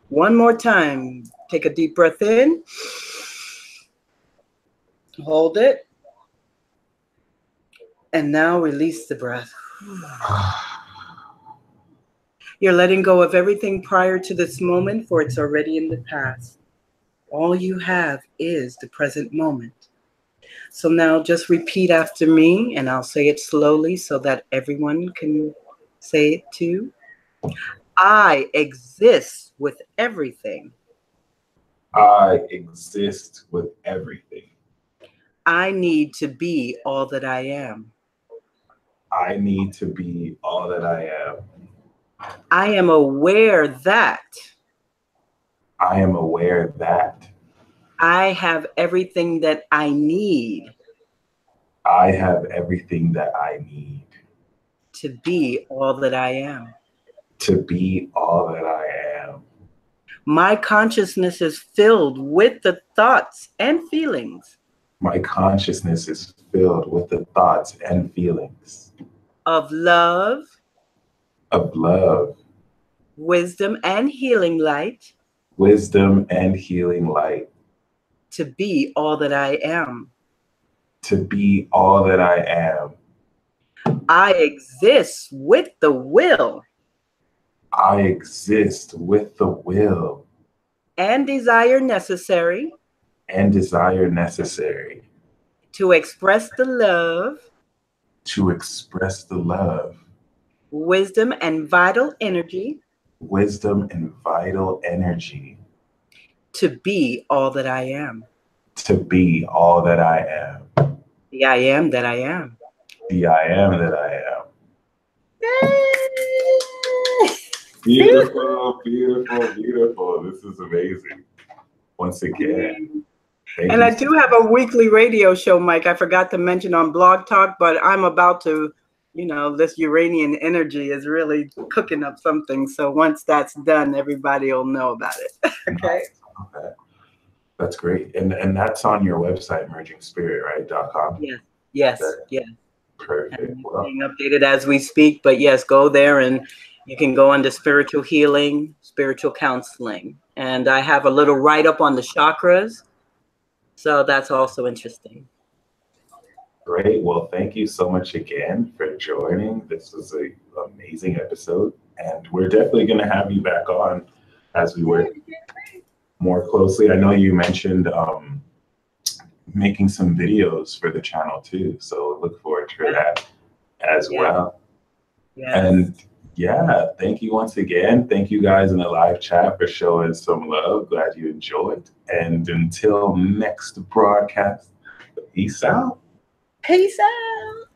[SPEAKER 2] one more time. Take a deep breath in. Hold it. And now release the breath. You're letting go of everything prior to this moment, for it's already in the past. All you have is the present moment. So now just repeat after me, and I'll say it slowly so that everyone can say it too. I exist with everything.
[SPEAKER 1] I exist with everything.
[SPEAKER 2] I need to be all that I am.
[SPEAKER 1] I need to be all that I am.
[SPEAKER 2] I am aware that.
[SPEAKER 1] I am aware that.
[SPEAKER 2] I have everything that I need.
[SPEAKER 1] I have everything that I need.
[SPEAKER 2] To be all that I am.
[SPEAKER 1] To be all that I am.
[SPEAKER 2] My consciousness is filled with the thoughts and feelings.
[SPEAKER 1] My consciousness is filled with the thoughts and feelings.
[SPEAKER 2] Of love.
[SPEAKER 1] Of love.
[SPEAKER 2] Wisdom and healing light.
[SPEAKER 1] Wisdom and healing light.
[SPEAKER 2] To be all that I am.
[SPEAKER 1] To be all that I am.
[SPEAKER 2] I exist with the will.
[SPEAKER 1] I exist with the will.
[SPEAKER 2] And desire necessary.
[SPEAKER 1] And desire necessary.
[SPEAKER 2] To express the love.
[SPEAKER 1] To express the love.
[SPEAKER 2] Wisdom and vital energy.
[SPEAKER 1] Wisdom and vital energy.
[SPEAKER 2] To be all that I am.
[SPEAKER 1] To be all that I am.
[SPEAKER 2] The I am that I am.
[SPEAKER 1] The I am that I am.
[SPEAKER 2] Yay!
[SPEAKER 1] Beautiful, beautiful, beautiful. This is amazing. Once again.
[SPEAKER 2] And I do have a weekly radio show, Mike. I forgot to mention on Blog Talk, but I'm about to, this Uranian energy is really cooking up something. So once that's done, everybody will know about it. Okay.
[SPEAKER 1] That's great. And that's on your website, emergingspirit.com.
[SPEAKER 2] Yes. Yes. Yes.
[SPEAKER 1] Perfect.
[SPEAKER 2] Well, being updated as we speak, but yes, go there and you can go under spiritual healing, spiritual counseling. And I have a little write-up on the chakras. So that's also interesting.
[SPEAKER 1] Great. Well, thank you so much again for joining. This was an amazing episode, and we're definitely going to have you back on as we work more closely. I know you mentioned making some videos for the channel too, so look forward to that as well.
[SPEAKER 2] Yes.
[SPEAKER 1] And yeah, thank you once again. Thank you guys in the live chat for showing some love. Glad you enjoyed. And until next broadcast, peace out.
[SPEAKER 2] Peace out.